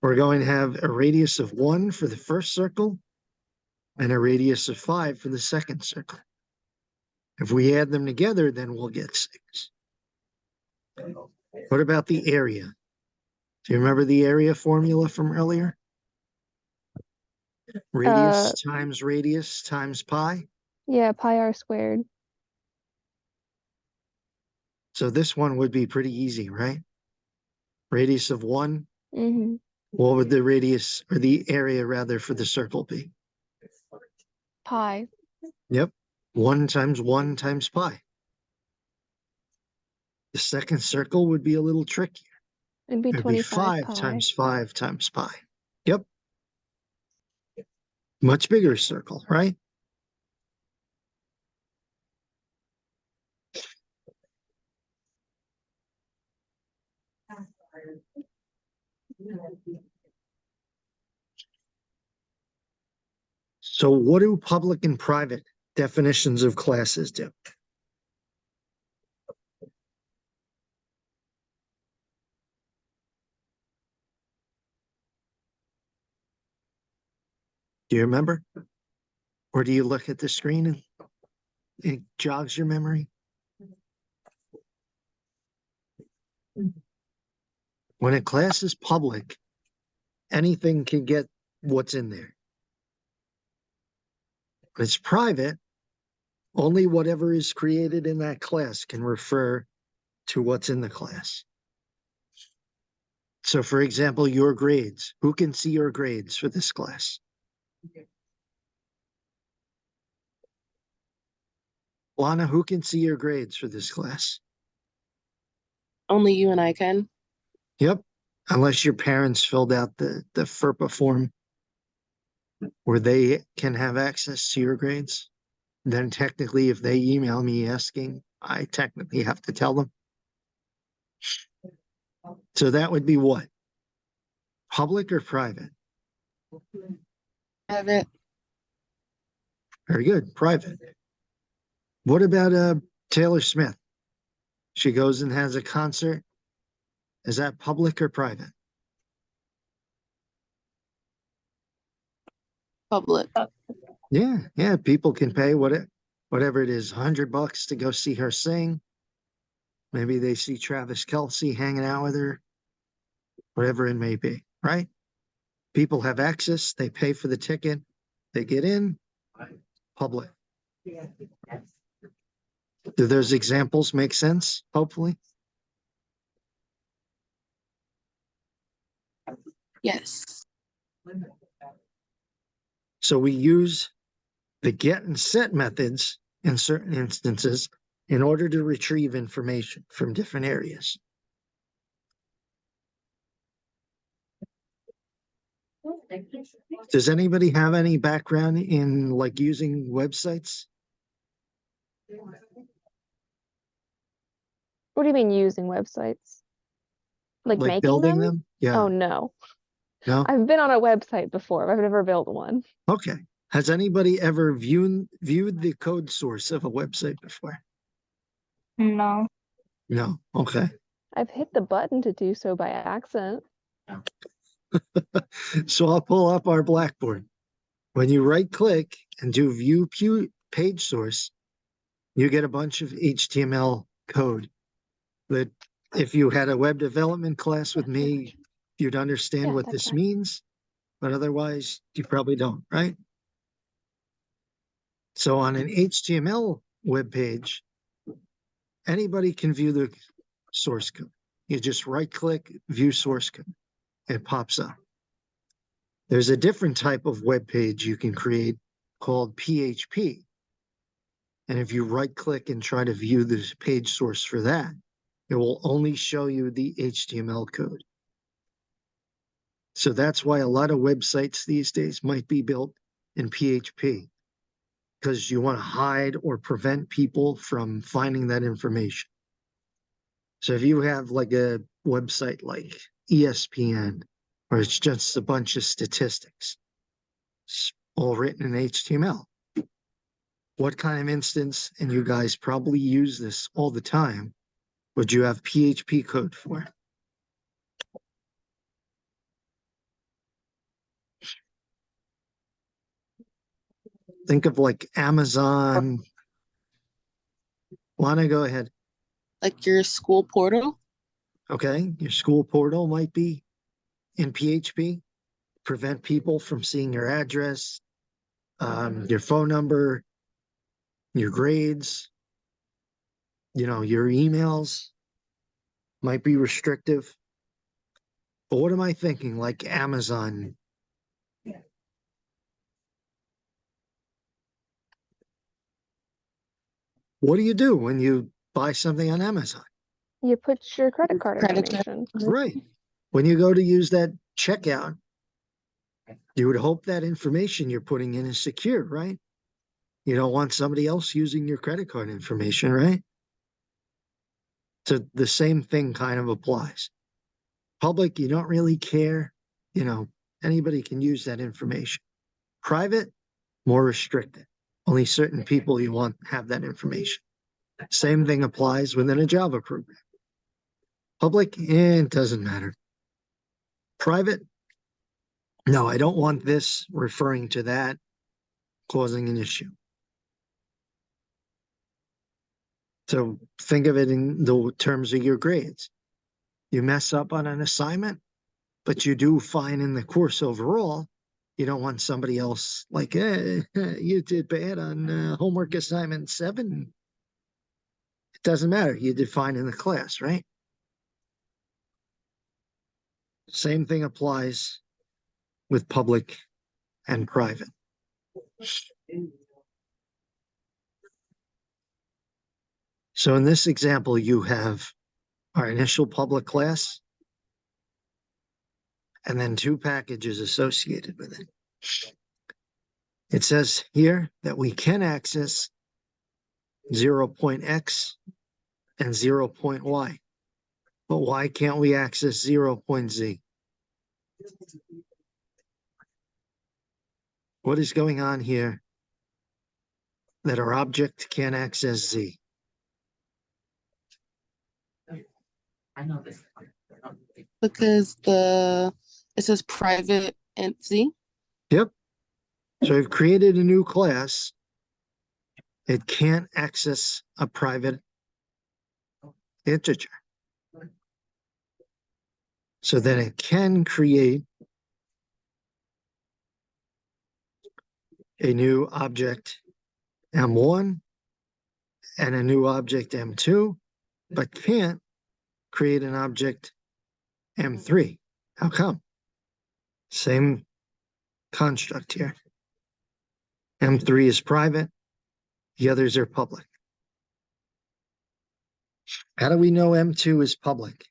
Speaker 1: We're going to have a radius of 1 for the first circle and a radius of 5 for the second circle. If we add them together, then we'll get 6. What about the area? Do you remember the area formula from earlier? Radius times radius times pi.
Speaker 2: Yeah, pi r squared.
Speaker 1: So this one would be pretty easy, right? Radius of 1.
Speaker 2: Mm-hmm.
Speaker 1: What would the radius or the area rather for the circle be?
Speaker 2: Pi.
Speaker 1: Yep. 1 times pi. The second circle would be a little trickier.
Speaker 2: It'd be
Speaker 1: It would be
Speaker 2: 25
Speaker 1: 5
Speaker 2: pi.
Speaker 1: times 5 times pi. Yep. Much bigger circle, right? So what do public and private definitions of classes do? Do you remember? Or do you look at the screen and it jogs your memory? When a class is public, anything can get what's in there. When it's private, only whatever is created in that class can refer to what's in the class. So for example, your grades. Who can see your grades for this class? Lana, who can see your grades for this class?
Speaker 4: Only you and I can.
Speaker 1: Yep. Unless your parents filled out the FERPA form where they can have access to your grades, then technically if they email me asking, I technically have to tell them. So that would be what? Public or private?
Speaker 4: Have it.
Speaker 1: Very good, private. What about Taylor Smith? She goes and has a concert. Is that public or private?
Speaker 4: Public.
Speaker 1: Yeah, people can pay whatever it is, $100 to go see her sing. Maybe they see Travis Kelce hanging out with her, whatever it may be, right? People have access, they pay for the ticket, they get in, public. Do those examples make sense? Hopefully.
Speaker 4: Yes.
Speaker 1: So we use the get and set methods in certain instances in order to retrieve information from different areas. Does anybody have any background in like using websites?
Speaker 2: What do you mean using websites? Like
Speaker 1: Like
Speaker 2: making
Speaker 1: building
Speaker 2: them?
Speaker 1: them? Yeah.
Speaker 2: Oh, no.
Speaker 1: No?
Speaker 2: I've been on a website before, but I've never built one.
Speaker 1: Okay. Has anybody ever viewed the code source of a website before?
Speaker 3: No.
Speaker 1: No. Okay.
Speaker 2: I've hit the button to do so by accident.
Speaker 1: So I'll pull up our Blackboard. When you right click and do view page source, you get a bunch of HTML code that if you had a web development class with me, you'd understand
Speaker 2: Yeah,
Speaker 1: what
Speaker 2: that's
Speaker 1: this
Speaker 2: right.
Speaker 1: means, but otherwise you probably don't, right? So on an HTML web page, anybody can view the source code. You just right click, view source code. It pops up. There's a different type of web page you can create called PHP. And if you right click and try to view the page source for that, it will only show you the HTML code. So that's why a lot of websites these days might be built in PHP, because you want to hide or prevent people from finding that information. So if you have like a website like ESPN, where it's just a bunch of statistics, it's all written in HTML. What kind of instance, and you guys probably use this all the time, would you have PHP code for? Think of like Amazon. Lana, go ahead.
Speaker 4: Like your school portal.
Speaker 1: Okay, your school portal might be in PHP. Prevent people from seeing your address, your phone number, your grades, your emails might be restrictive. But what am I thinking? Like Amazon. What do you do when you buy something on Amazon?
Speaker 2: You put your credit card
Speaker 4: Credit card.
Speaker 2: information.
Speaker 1: Right. When you go to use that checkout, you would hope that information you're putting in is secure, right? You don't want somebody else using your credit card information, right? So the same thing kind of applies. Public, you don't really care. Anybody can use that information. Private, more restricted. Only certain people you want have that information. Same thing applies within a Java program. Public, it doesn't matter. Private, no, I don't want this referring to that, causing an issue. So think of it in the terms of your grades. You mess up on an assignment, but you do fine in the course overall. You don't want somebody else like, you did bad on homework assignment 7. It doesn't matter. You did fine in the class, right? Same thing applies with public and private. So in this example, you have our initial public class and then two packages associated with it. It says here that we can access 0.x and 0.y, but why can't we access 0.z? What is going on here that our object can't access z?
Speaker 4: Because it says private empty.
Speaker 1: Yep. So I've created a new class. It can't access a private integer. So then it can create a new object M1 and a new object M2, but can't create an object M3. How come? Same construct here. M3 is private, the others are public. How do we know M2 is public?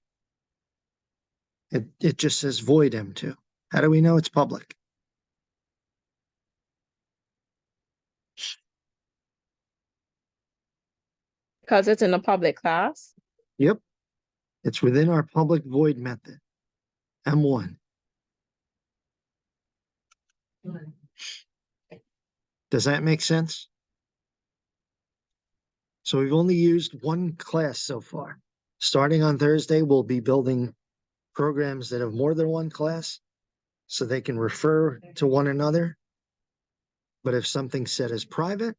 Speaker 1: It just says void M2. How do we know it's public?
Speaker 5: Because it's in a public class.
Speaker 1: Yep. It's within our public void method, M1. Does that make sense? So we've only used one class so far. Starting on Thursday, we'll be building programs that have more than one class so they can refer to one another. But if something's set as private,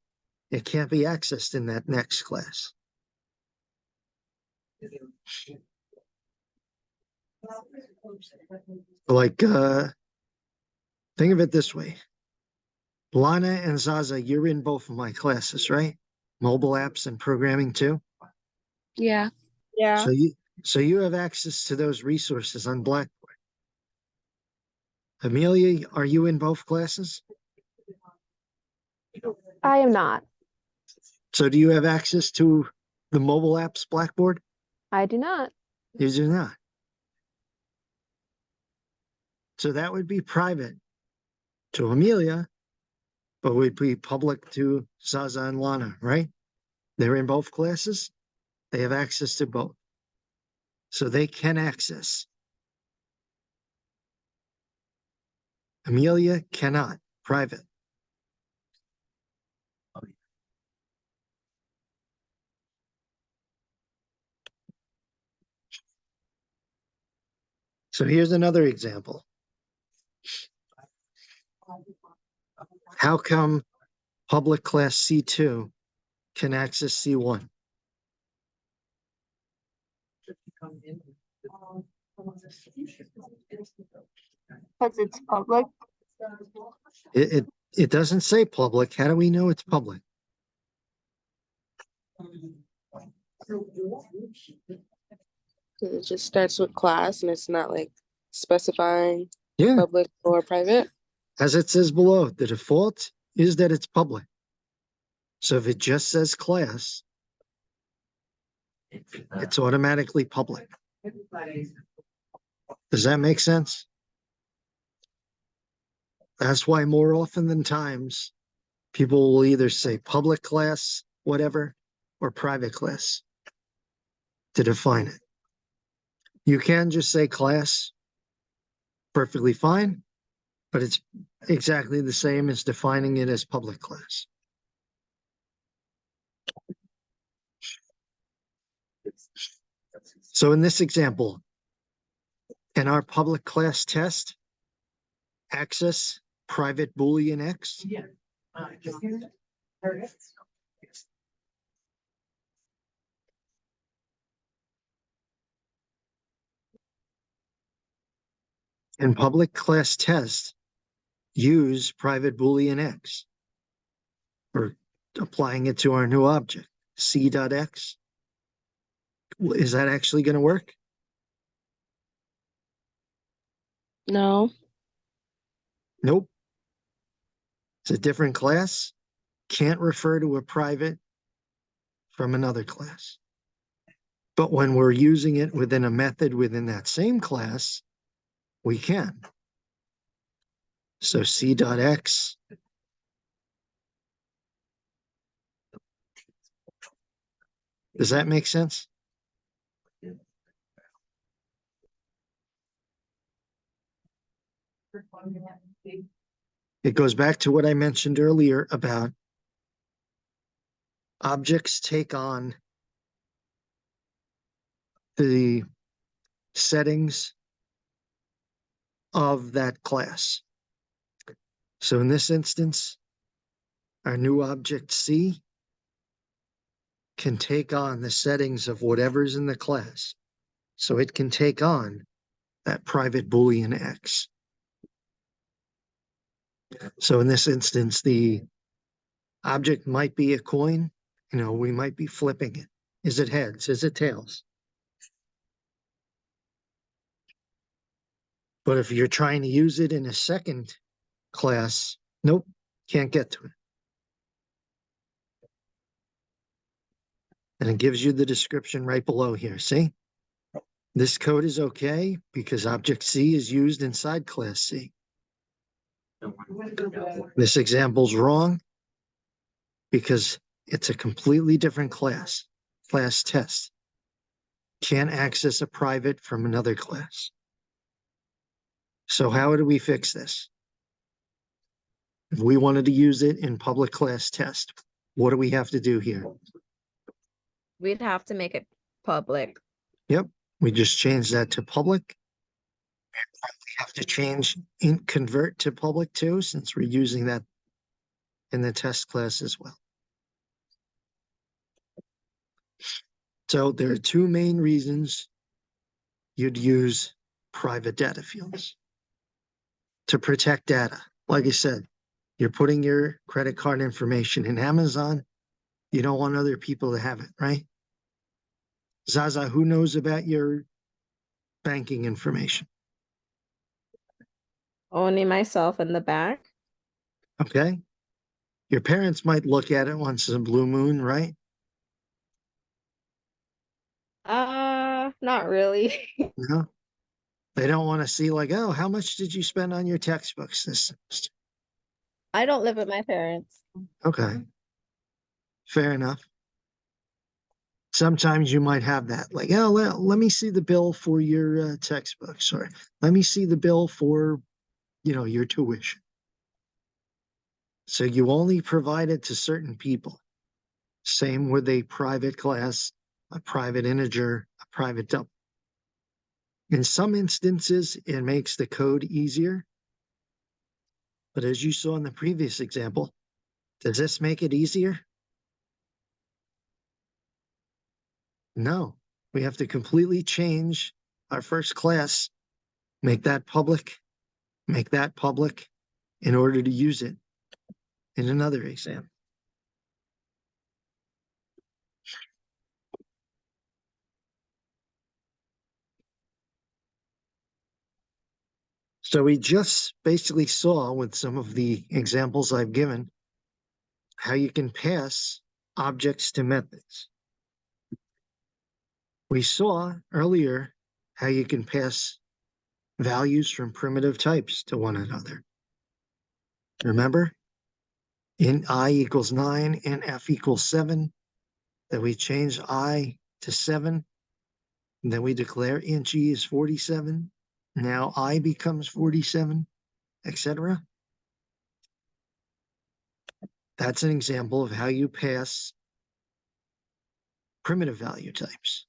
Speaker 1: it can't be accessed in that next class. Like, think of it this way. Lana and Zaza, you're in both of my classes, right? Mobile apps and programming too.
Speaker 4: Yeah.
Speaker 5: Yeah.
Speaker 1: So you have access to those resources on Blackboard. Amelia, are you in both classes?
Speaker 2: I am not.
Speaker 1: So do you have access to the mobile apps Blackboard?
Speaker 2: I do not.
Speaker 1: You do not. So that would be private to Amelia, but would be public to Zaza and Lana, right? They're in both classes. They have access to both. So they can access. Amelia cannot, private. So here's another example. How come public class C2 can access C1?
Speaker 3: Because it's public.
Speaker 1: It doesn't say public. How do we know it's public?
Speaker 4: It just starts with class and it's not like specifying
Speaker 1: Yeah,
Speaker 4: public or private.
Speaker 1: as it says below, the default is that it's public. So if it just says class, it's automatically public. Does that make sense? That's why more often than times, people will either say public class, whatever, or private class to define it. You can just say class, perfectly fine, but it's exactly the same as defining it as public class. So in this example, can our public class test access private Boolean X? In public class test, use private Boolean X, or applying it to our new object, c.x. Is that actually going to work?
Speaker 4: No.
Speaker 1: Nope. It's a different class. Can't refer to a private from another class. But when we're using it within a method within that same class, we can. So C dot X does that make sense? It goes back to what I mentioned earlier about objects take on the settings of that class. So in this instance, our new object C can take on the settings of whatever's in the class. So it can take on that private Boolean X. So in this instance, the object might be a coin. You know, we might be flipping it. Is it heads? Is it tails? But if you're trying to use it in a second class, nope, can't get to it. And it gives you the description right below here. See? This code is okay because object C is used inside class C. This example's wrong because it's a completely different class test. Can't access a private from another class. So how do we fix this? If we wanted to use it in public class test, what do we have to do here?
Speaker 5: We'd have to make it public.
Speaker 1: Yep, we just change that to public. We have to change convert to public too, since we're using that in the test class as well. So there are two main reasons you'd use private data fields. To protect data. Like I said, you're putting your credit card information in Amazon. You don't want other people to have it, right? Zaza, who knows about your banking information?
Speaker 5: Only myself in the back.
Speaker 1: Okay. Your parents might look at it once in a blue moon, right?
Speaker 5: Not really.
Speaker 1: No. They don't want to see like, oh, how much did you spend on your textbooks this semester?
Speaker 5: I don't live with my parents.
Speaker 1: Okay. Fair enough. Sometimes you might have that, like, oh, let me see the bill for your textbooks, or let me see the bill for, your tuition. So you only provide it to certain people. Same with a private class, a private integer, a private double. In some instances, it makes the code easier. But as you saw in the previous example, does this make it easier? No, we have to completely change our first class, make that public in order to use it in another exam. So we just basically saw with some of the examples I've given how you can pass objects to methods. We saw earlier how you can pass values from primitive types to one another. Remember? Int I equals 9 and f equals 7. Then we change I to 7. And then we declare int g is 47. Now I becomes 47, etc. That's an example of how you pass primitive value types.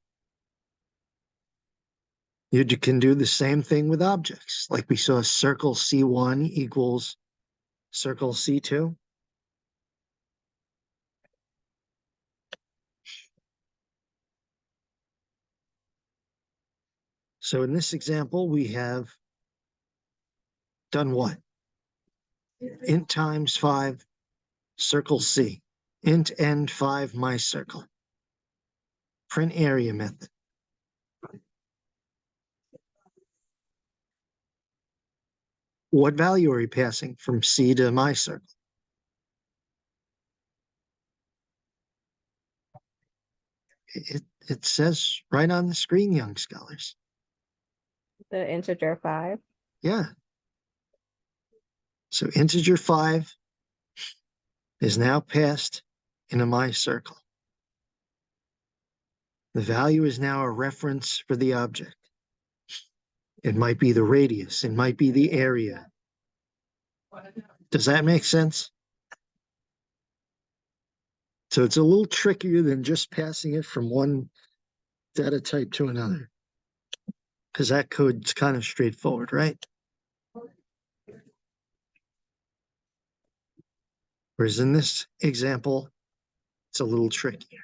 Speaker 1: You can do the same thing with objects, like we saw circle C1 equals circle C2. So in this example, we have done what? Int times 5, circle C. Int end 5, my circle. Print area method. What value are we passing from C to my circle? It says right on the screen, young scholars.
Speaker 5: The integer 5.
Speaker 1: Yeah. So integer 5 is now passed into my circle. The value is now a reference for the object. It might be the radius, it might be the area. Does that make sense? So it's a little trickier than just passing it from one data type to another, because that code's kind of straightforward, right? Whereas in this example, it's a little trickier.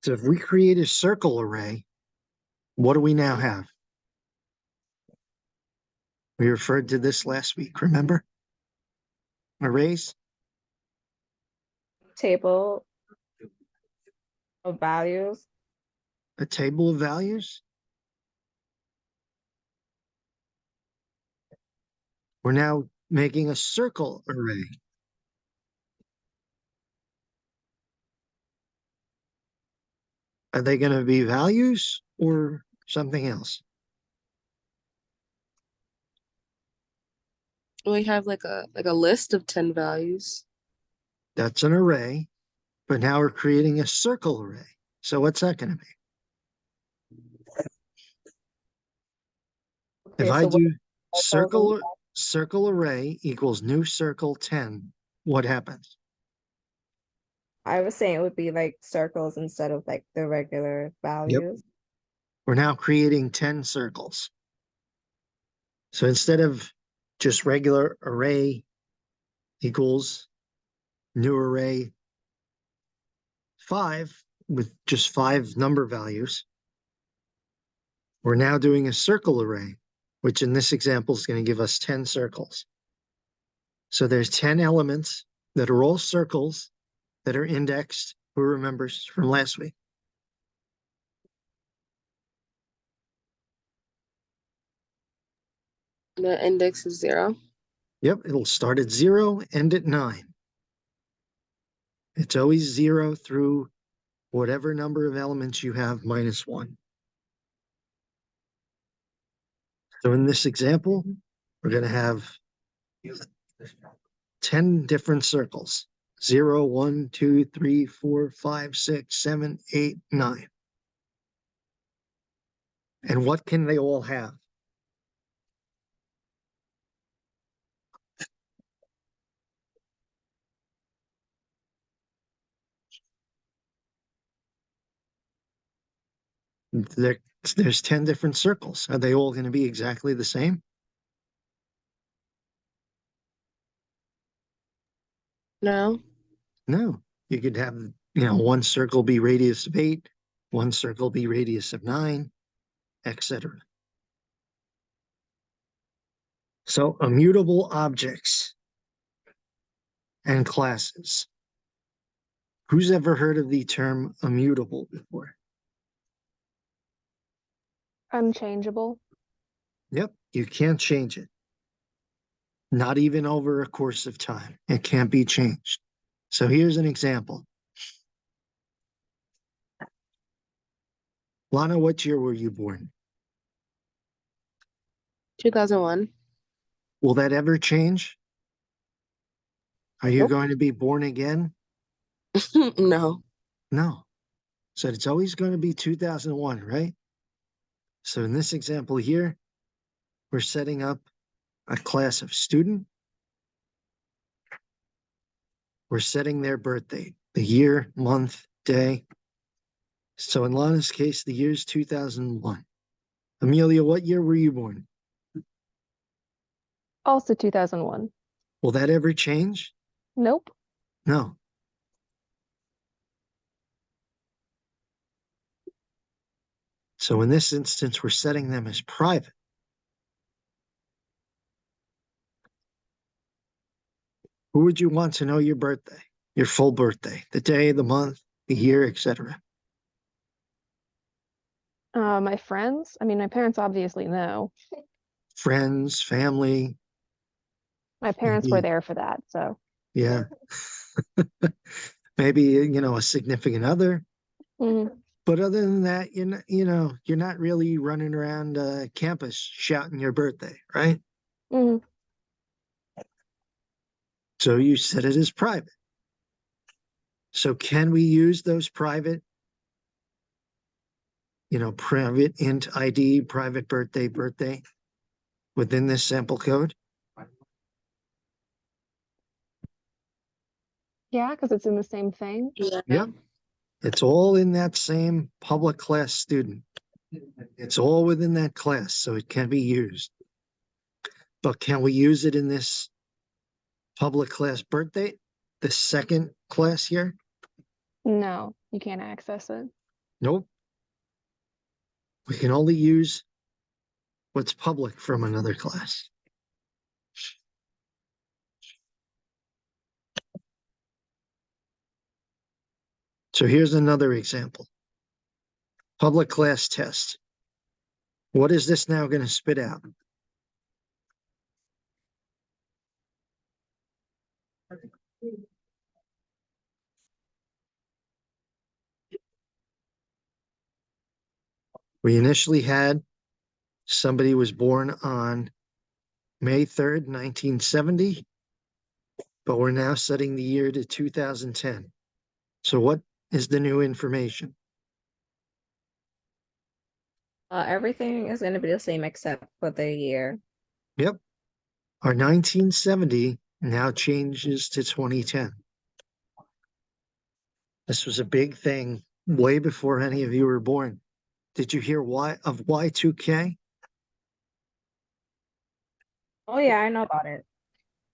Speaker 1: So if we create a circle array, what do we now have? We referred to this last week, remember? Arrays?
Speaker 5: Table of values.
Speaker 1: A table of values? We're now making a circle array. Are they going to be values or something else?
Speaker 4: We have like a list of 10 values.
Speaker 1: That's an array, but now we're creating a circle array. So what's that going to be? If
Speaker 5: Okay,
Speaker 1: I
Speaker 5: so what
Speaker 1: do
Speaker 5: circles and
Speaker 1: circle array equals new circle 10, what happens?
Speaker 5: I was saying it would be like circles instead of like the regular values.
Speaker 1: We're now creating 10 circles. So instead of just regular array equals new array 5 with just 5 number values, we're now doing a circle array, which in this example is going to give us 10 circles. So there's 10 elements that are all circles that are indexed. Who remembers from last week?
Speaker 4: The index is 0.
Speaker 1: Yep, it'll start at 0, end at 9. It's always 0 through whatever number of elements you have minus 1. So in this example, we're going to have 10 different circles. 0, 1, 2, 3, 4, 5, 6, 7, 8, 9. And what can they all have? There, there's 10 different circles. Are they all going to be exactly the same?
Speaker 4: No.
Speaker 1: No. You could have, one circle be radius of 8, one circle be radius of 9, etc. So immutable objects and classes. Who's ever heard of the term immutable before?
Speaker 2: Unchangeable.
Speaker 1: Yep, you can't change it. Not even over a course of time. It can't be changed. So here's an example. Lana, what year were you born?
Speaker 4: 2001.
Speaker 1: Will that ever change? Are you
Speaker 4: Nope.
Speaker 1: going to be born again?
Speaker 4: No.
Speaker 1: No. So it's always going to be 2001, right? So in this example here, we're setting up a class of student. We're setting their birth date, the year, month, day. So in Lana's case, the year is 2001. Amelia, what year were you born?
Speaker 2: Also 2001.
Speaker 1: Will that ever change?
Speaker 2: Nope.
Speaker 1: No. So in this instance, we're setting them as private. Who would you want to know your birthday, your full birthday, the day, the month, the year, etc.?
Speaker 2: My friends. I mean, my parents obviously know.
Speaker 1: Friends, family.
Speaker 2: My parents were
Speaker 1: Maybe.
Speaker 2: there for that, so
Speaker 1: Yeah. maybe, a significant other.
Speaker 2: Mhm.
Speaker 1: But other than that, you're not really running around campus shouting your birthday, right?
Speaker 2: Mhm.
Speaker 1: So you set it as private. So can we use those private, private int ID, private birthday within this sample code?
Speaker 2: Yeah, because it's in the same thing.
Speaker 4: Yeah.
Speaker 1: Yep. It's all in that same public class student. It's all within that class, so it can be used. But can we use it in this public class birthday, the second class here?
Speaker 2: No, you can't access it.
Speaker 1: Nope. We can only use what's public from another class. So here's another example. Public class test. What is this now going to spit out? We initially had somebody was born on May 3rd, 1970, but we're now setting the year to 2010. So what is the new information?
Speaker 5: Everything is going to be the same except for the year.
Speaker 1: Yep. Our 1970 now changes to 2010. This was a big thing way before any of you were born. Did you hear why of Y2K?
Speaker 5: Oh yeah, I know about it.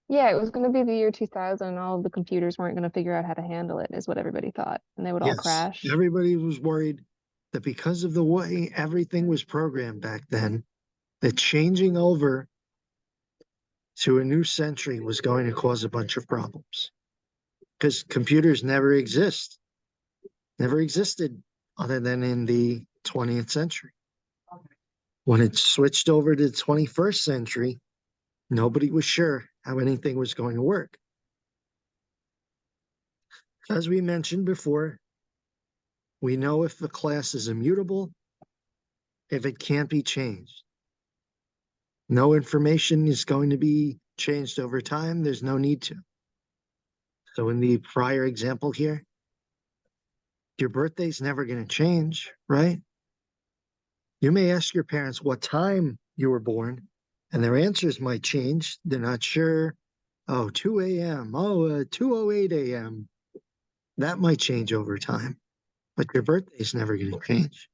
Speaker 2: Yeah, it was going to be the year 2000, and all of the computers weren't going to figure out how to handle it, is what everybody thought, and they would all
Speaker 1: Yes.
Speaker 2: crash.
Speaker 1: Everybody was worried that because of the way everything was programmed back then, that changing over to a new century was going to cause a bunch of problems. Because computers never existed other than in the 20th century. When it switched over to the 21st century, nobody was sure how anything was going to work. As we mentioned before, we know if the class is immutable, if it can't be changed. No information is going to be changed over time. There's no need to. So in the prior example here, your birthday's never going to change, right? You may ask your parents what time you were born, and their answers might change. They're not sure. Oh, 2 a.m. Oh, 2:08 a.m. That might change over time, but your birthday's never going to change.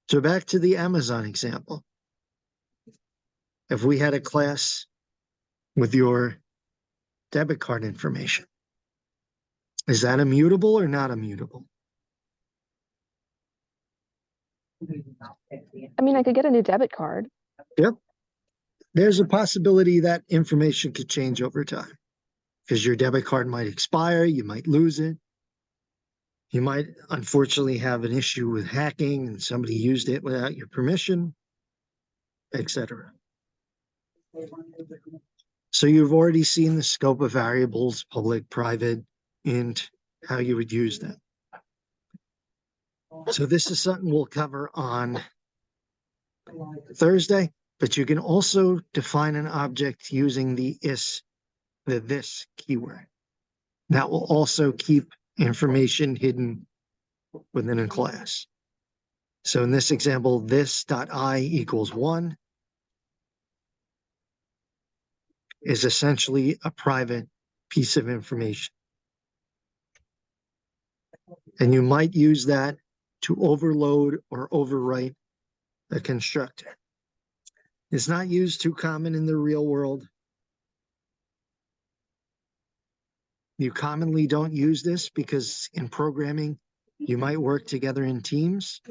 Speaker 1: So back to the Amazon example. If we had a class with your debit card information, is that immutable or not immutable?
Speaker 2: I mean, I could get a new debit card.
Speaker 1: Yep. There's a possibility that information could change over time because your debit card might expire, you might lose it. You might unfortunately have an issue with hacking and somebody used it without your permission, etc. So you've already seen the scope of variables, public, private, int, how you would use them. So this is something we'll cover on Thursday, but you can also define an object using the this keyword. That will also keep information hidden within a class. So in this example, this.I equals 1 is essentially a private piece of information. And you might use that to overload or overwrite a constructor. It's not used too common in the real world. You commonly don't use this because in programming, you might work together in teams,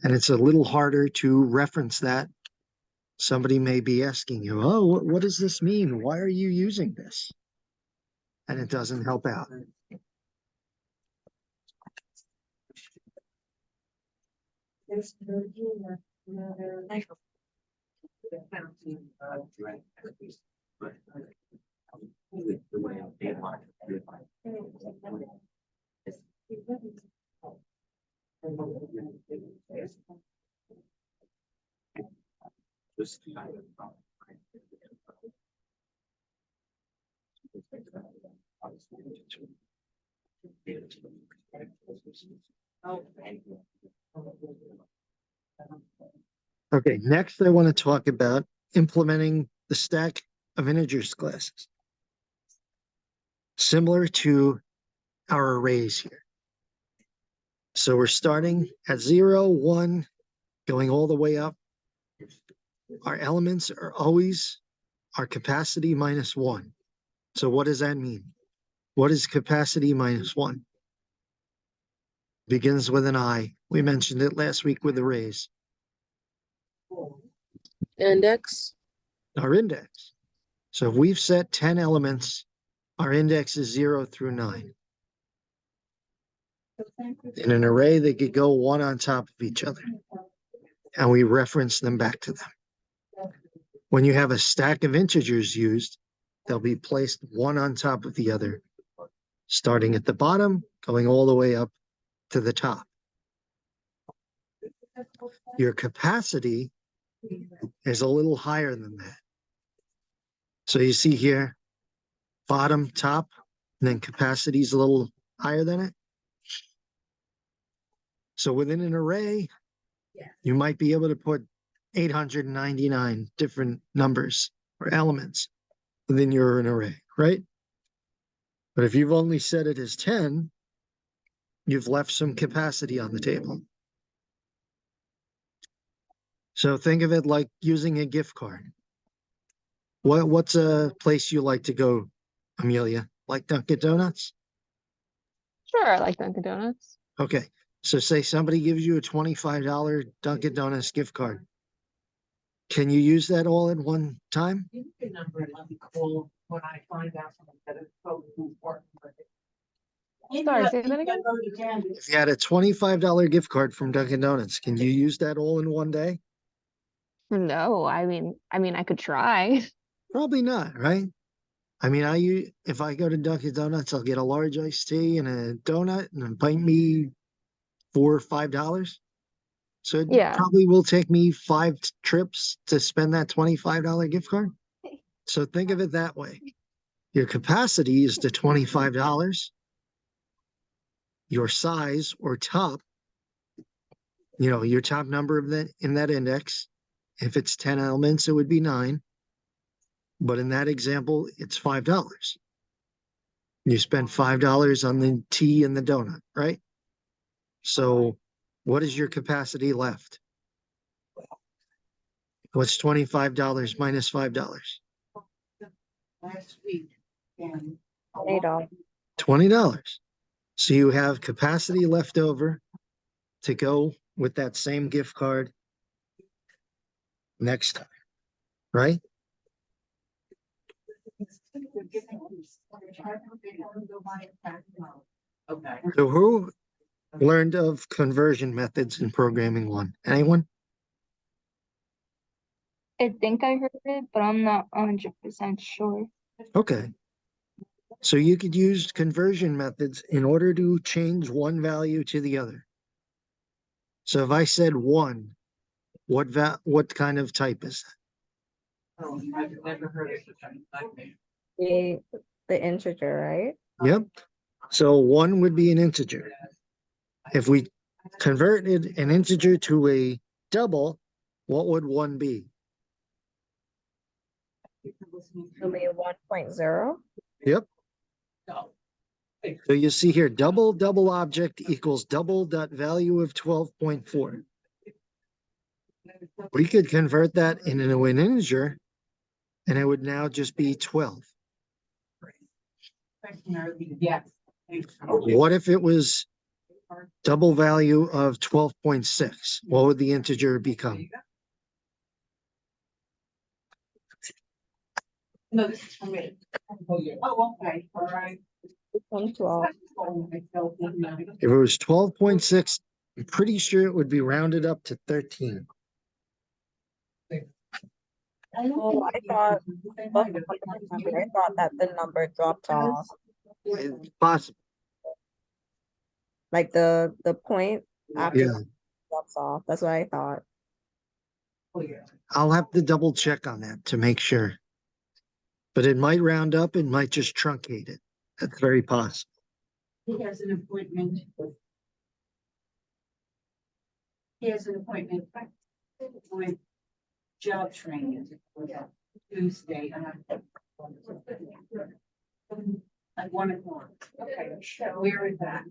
Speaker 1: and it's a little harder to reference that. Somebody may be asking you, oh, what does this mean? Why are you using this? And it doesn't help out. Okay, next I want to talk about implementing the stack of integers classes. Similar to our arrays here. So we're starting at 0, 1, going all the way up. Our elements are always our capacity minus 1. So what does that mean? What is capacity minus 1? Begins with an I. We mentioned it last week with arrays.
Speaker 4: Index.
Speaker 1: Our index. So if we've set 10 elements, our index is 0 through 9. In an array, they could go one on top of each other, and we reference them back to them. When you have a stack of integers used, they'll be placed one on top of the other, starting at the bottom, going all the way up to the top. Your capacity is a little higher than that. So you see here, bottom, top, and then capacity is a little higher than it. So within an array, you might be able to put 899 different numbers or elements within your array, right? But if you've only set it as 10, you've left some capacity on the table. So think of it like using a gift card. What's a place you like to go, Amelia? Like Dunkin' Donuts?
Speaker 2: Sure, I like Dunkin' Donuts.
Speaker 1: Okay, so say somebody gives you a $25 Dunkin' Donuts gift card. Can you use that all at one time?
Speaker 2: Sorry, say that again?
Speaker 1: If you had a $25 gift card from Dunkin' Donuts, can you use that all in one day?
Speaker 2: No, I mean, I could try.
Speaker 1: Probably not, right? I mean, if I go to Dunkin' Donuts, I'll get a large iced tea and a donut, and it'll bite me $4 or $5. So it
Speaker 2: Yeah.
Speaker 1: probably will take me 5 trips to spend that $25 gift card. So think of it that way. Your capacity is the $25. Your size or top, your top number of in that index. If it's 10 elements, it would be 9. But in that example, it's $5. You spend $5 on the tea and the donut, right? So what is your capacity left? What's $25 minus $5?
Speaker 5: $8.
Speaker 1: $20. So you have capacity left over to go with that same gift card next time, right? So who learned of conversion methods in programming 1? Anyone?
Speaker 3: I think I heard it, but I'm not 100% sure.
Speaker 1: Okay. So you could use conversion methods in order to change one value to the other. So if I said 1, what kind of type is that?
Speaker 6: Oh, I've never heard of such a thing.
Speaker 5: The integer, right?
Speaker 1: Yep. So 1 would be an integer. If we converted an integer to a double, what would 1 be?
Speaker 5: It'll be 1.0.
Speaker 1: Yep. So you see here, double object equals double dot value of 12.4. We could convert that into an integer, and it would now just be 12.
Speaker 6: Yes.
Speaker 1: What if it was double value of 12.6? What would the integer become?
Speaker 6: No, this is for me. Oh, okay, all right.
Speaker 5: 12.
Speaker 1: If it was 12.6, I'm pretty sure it would be rounded up to 13.
Speaker 5: Oh, I thought, before you remember, I thought that the number dropped off,
Speaker 1: It's possible.
Speaker 5: like the point after
Speaker 1: Yeah,
Speaker 5: that drops off. That's what I thought.
Speaker 1: I'll have to double check on that to make sure. But it might round up, it might just truncate it. That's very possible.
Speaker 6: He has an appointment. He has an appointment with job training Tuesday. At 1 o'clock. Okay, where is that?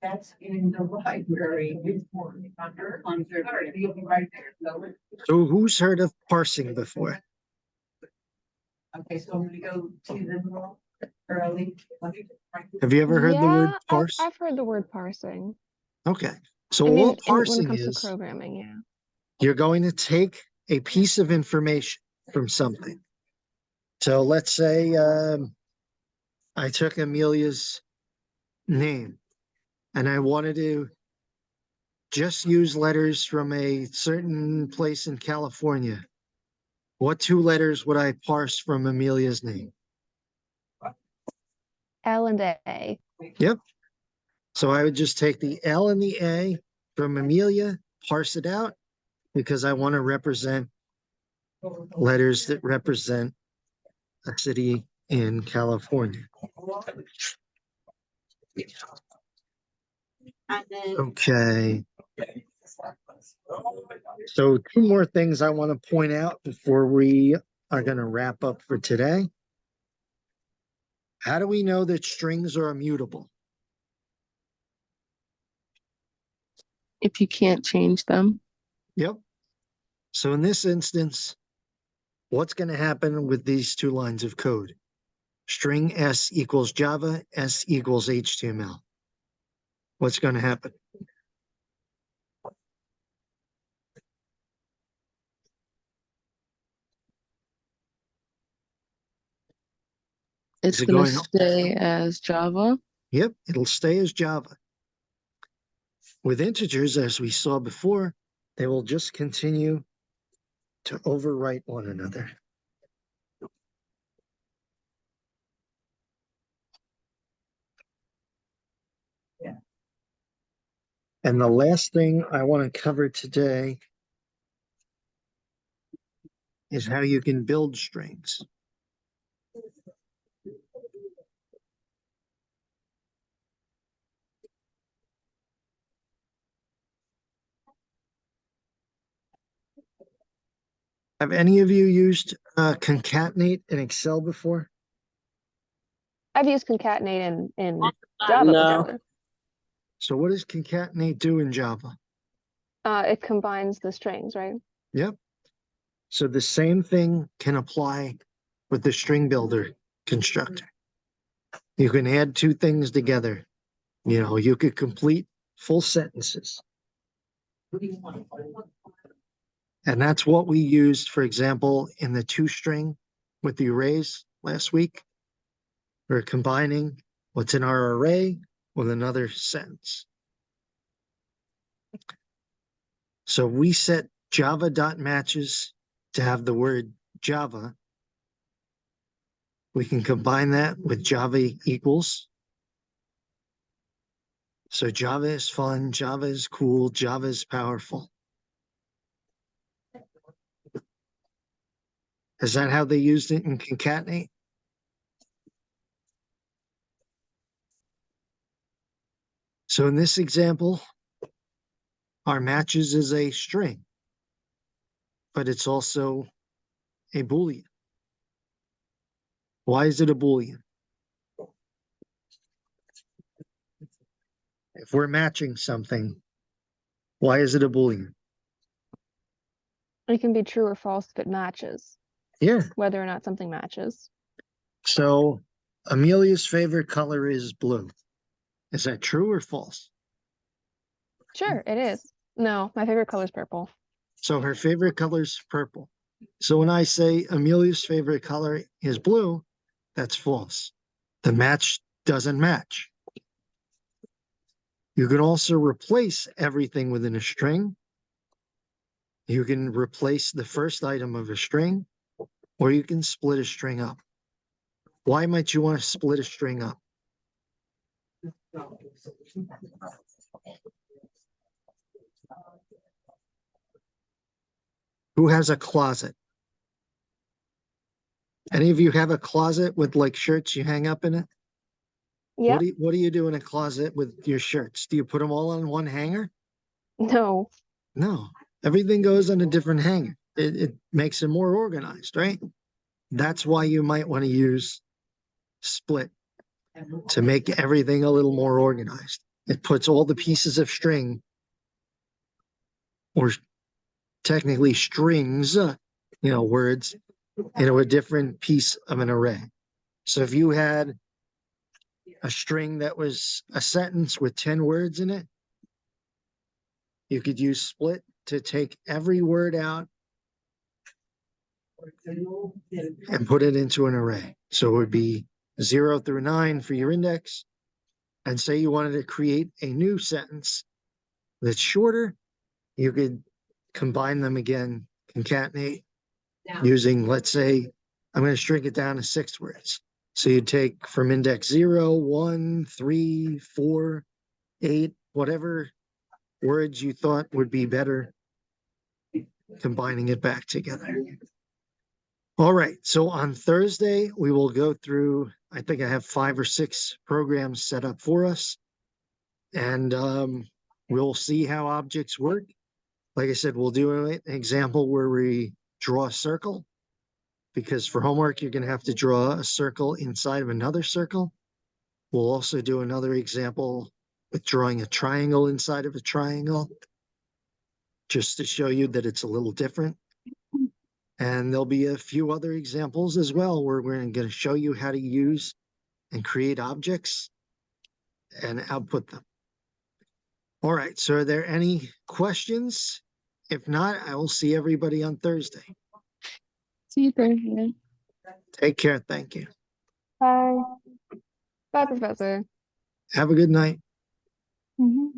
Speaker 6: That's in the library. On third grade. You'll be right there.
Speaker 1: So who's heard of parsing before?
Speaker 6: Okay, so I'm gonna go to the early.
Speaker 1: Have you ever heard the word
Speaker 2: Yeah,
Speaker 1: parse?
Speaker 2: I've heard the word parsing.
Speaker 1: Okay, so
Speaker 2: I mean,
Speaker 1: all
Speaker 2: when it
Speaker 1: parsing
Speaker 2: comes to
Speaker 1: is,
Speaker 2: programming, yeah.
Speaker 1: you're going to take a piece of information from something. So let's say I took Amelia's name and I wanted to just use letters from a certain place in California. What two letters would I parse from Amelia's name?
Speaker 2: L and A.
Speaker 1: Yep. So I would just take the L and the A from Amelia, parse it out, because I want to represent letters that represent a city in California. Okay. So two more things I want to point out before we are going to wrap up for today. How do we know that strings are immutable?
Speaker 4: If you can't change them,
Speaker 1: Yep. So in this instance, what's going to happen with these two lines of code? String S equals Java, S equals HTML. What's going to happen?
Speaker 4: it's
Speaker 1: Is it
Speaker 4: gonna
Speaker 1: going?
Speaker 4: stay as Java.
Speaker 1: Yep, it'll stay as Java. With integers, as we saw before, they will just continue to overwrite one another. And the last thing I want to cover today is how you can build strings. Have any of you used concatenate in Excel before?
Speaker 2: I've used concatenate in Java
Speaker 4: No.
Speaker 2: before.
Speaker 1: So what does concatenate do in Java?
Speaker 2: It combines the strings, right?
Speaker 1: Yep. So the same thing can apply with the string builder constructor. You can add two things together. You know, you could complete full sentences. And that's what we used, for example, in the toString with the arrays last week. We're combining what's in our array with another sentence. So we set java.matches to have the word Java. We can combine that with Java equals. So Java is fun, Java is cool, Java is powerful. Is that how they used it in concatenate? So in this example, our matches is a string, but it's also a Boolean. Why is it a Boolean? If we're matching something, why is it a Boolean?
Speaker 2: It can be true or false if it matches,
Speaker 1: Yeah.
Speaker 2: whether or not something matches.
Speaker 1: So Amelia's favorite color is blue. Is that true or false?
Speaker 2: Sure, it is. No, my favorite color is purple.
Speaker 1: So her favorite color is purple. So when I say Amelia's favorite color is blue, that's false. The match doesn't match. You can also replace everything within a string. You can replace the first item of a string or you can split a string up. Why might you want to split a string up? Who has a closet? Any of you have a closet with like shirts you hang up in it?
Speaker 2: Yep.
Speaker 1: What do you do in a closet with your shirts? Do you put them all on one hanger?
Speaker 2: No.
Speaker 1: No, everything goes on a different hanger. It makes it more organized, right? That's why you might want to use split to make everything a little more organized. It puts all the pieces of string, or technically strings, words, into a different piece of an array. So if you had a string that was a sentence with 10 words in it, you could use split to take every word out and put it into an array. So it would be 0 through 9 for your index. And say you wanted to create a new sentence that's shorter, you could combine them again, concatenate, using, let's say, I'm going to shrink it down to 6 words. So you take from index 0, 1, 3, 4, 8, whatever words you thought would be better, combining it back together. All right, so on Thursday, we will go through, I think I have 5 or 6 programs set up for us. And we'll see how objects work. Like I said, we'll do an example where we draw a circle, because for homework, you're going to have to draw a circle inside of another circle. We'll also do another example with drawing a triangle inside of a triangle, just to show you that it's a little different. And there'll be a few other examples as well where we're going to show you how to use and create objects and output them. All right, so are there any questions? If not, I will see everybody on Thursday.
Speaker 4: See you Thursday.
Speaker 1: Take care. Thank you.
Speaker 3: Bye.
Speaker 2: Bye, Professor.
Speaker 1: Have a good night.
Speaker 3: Mhm.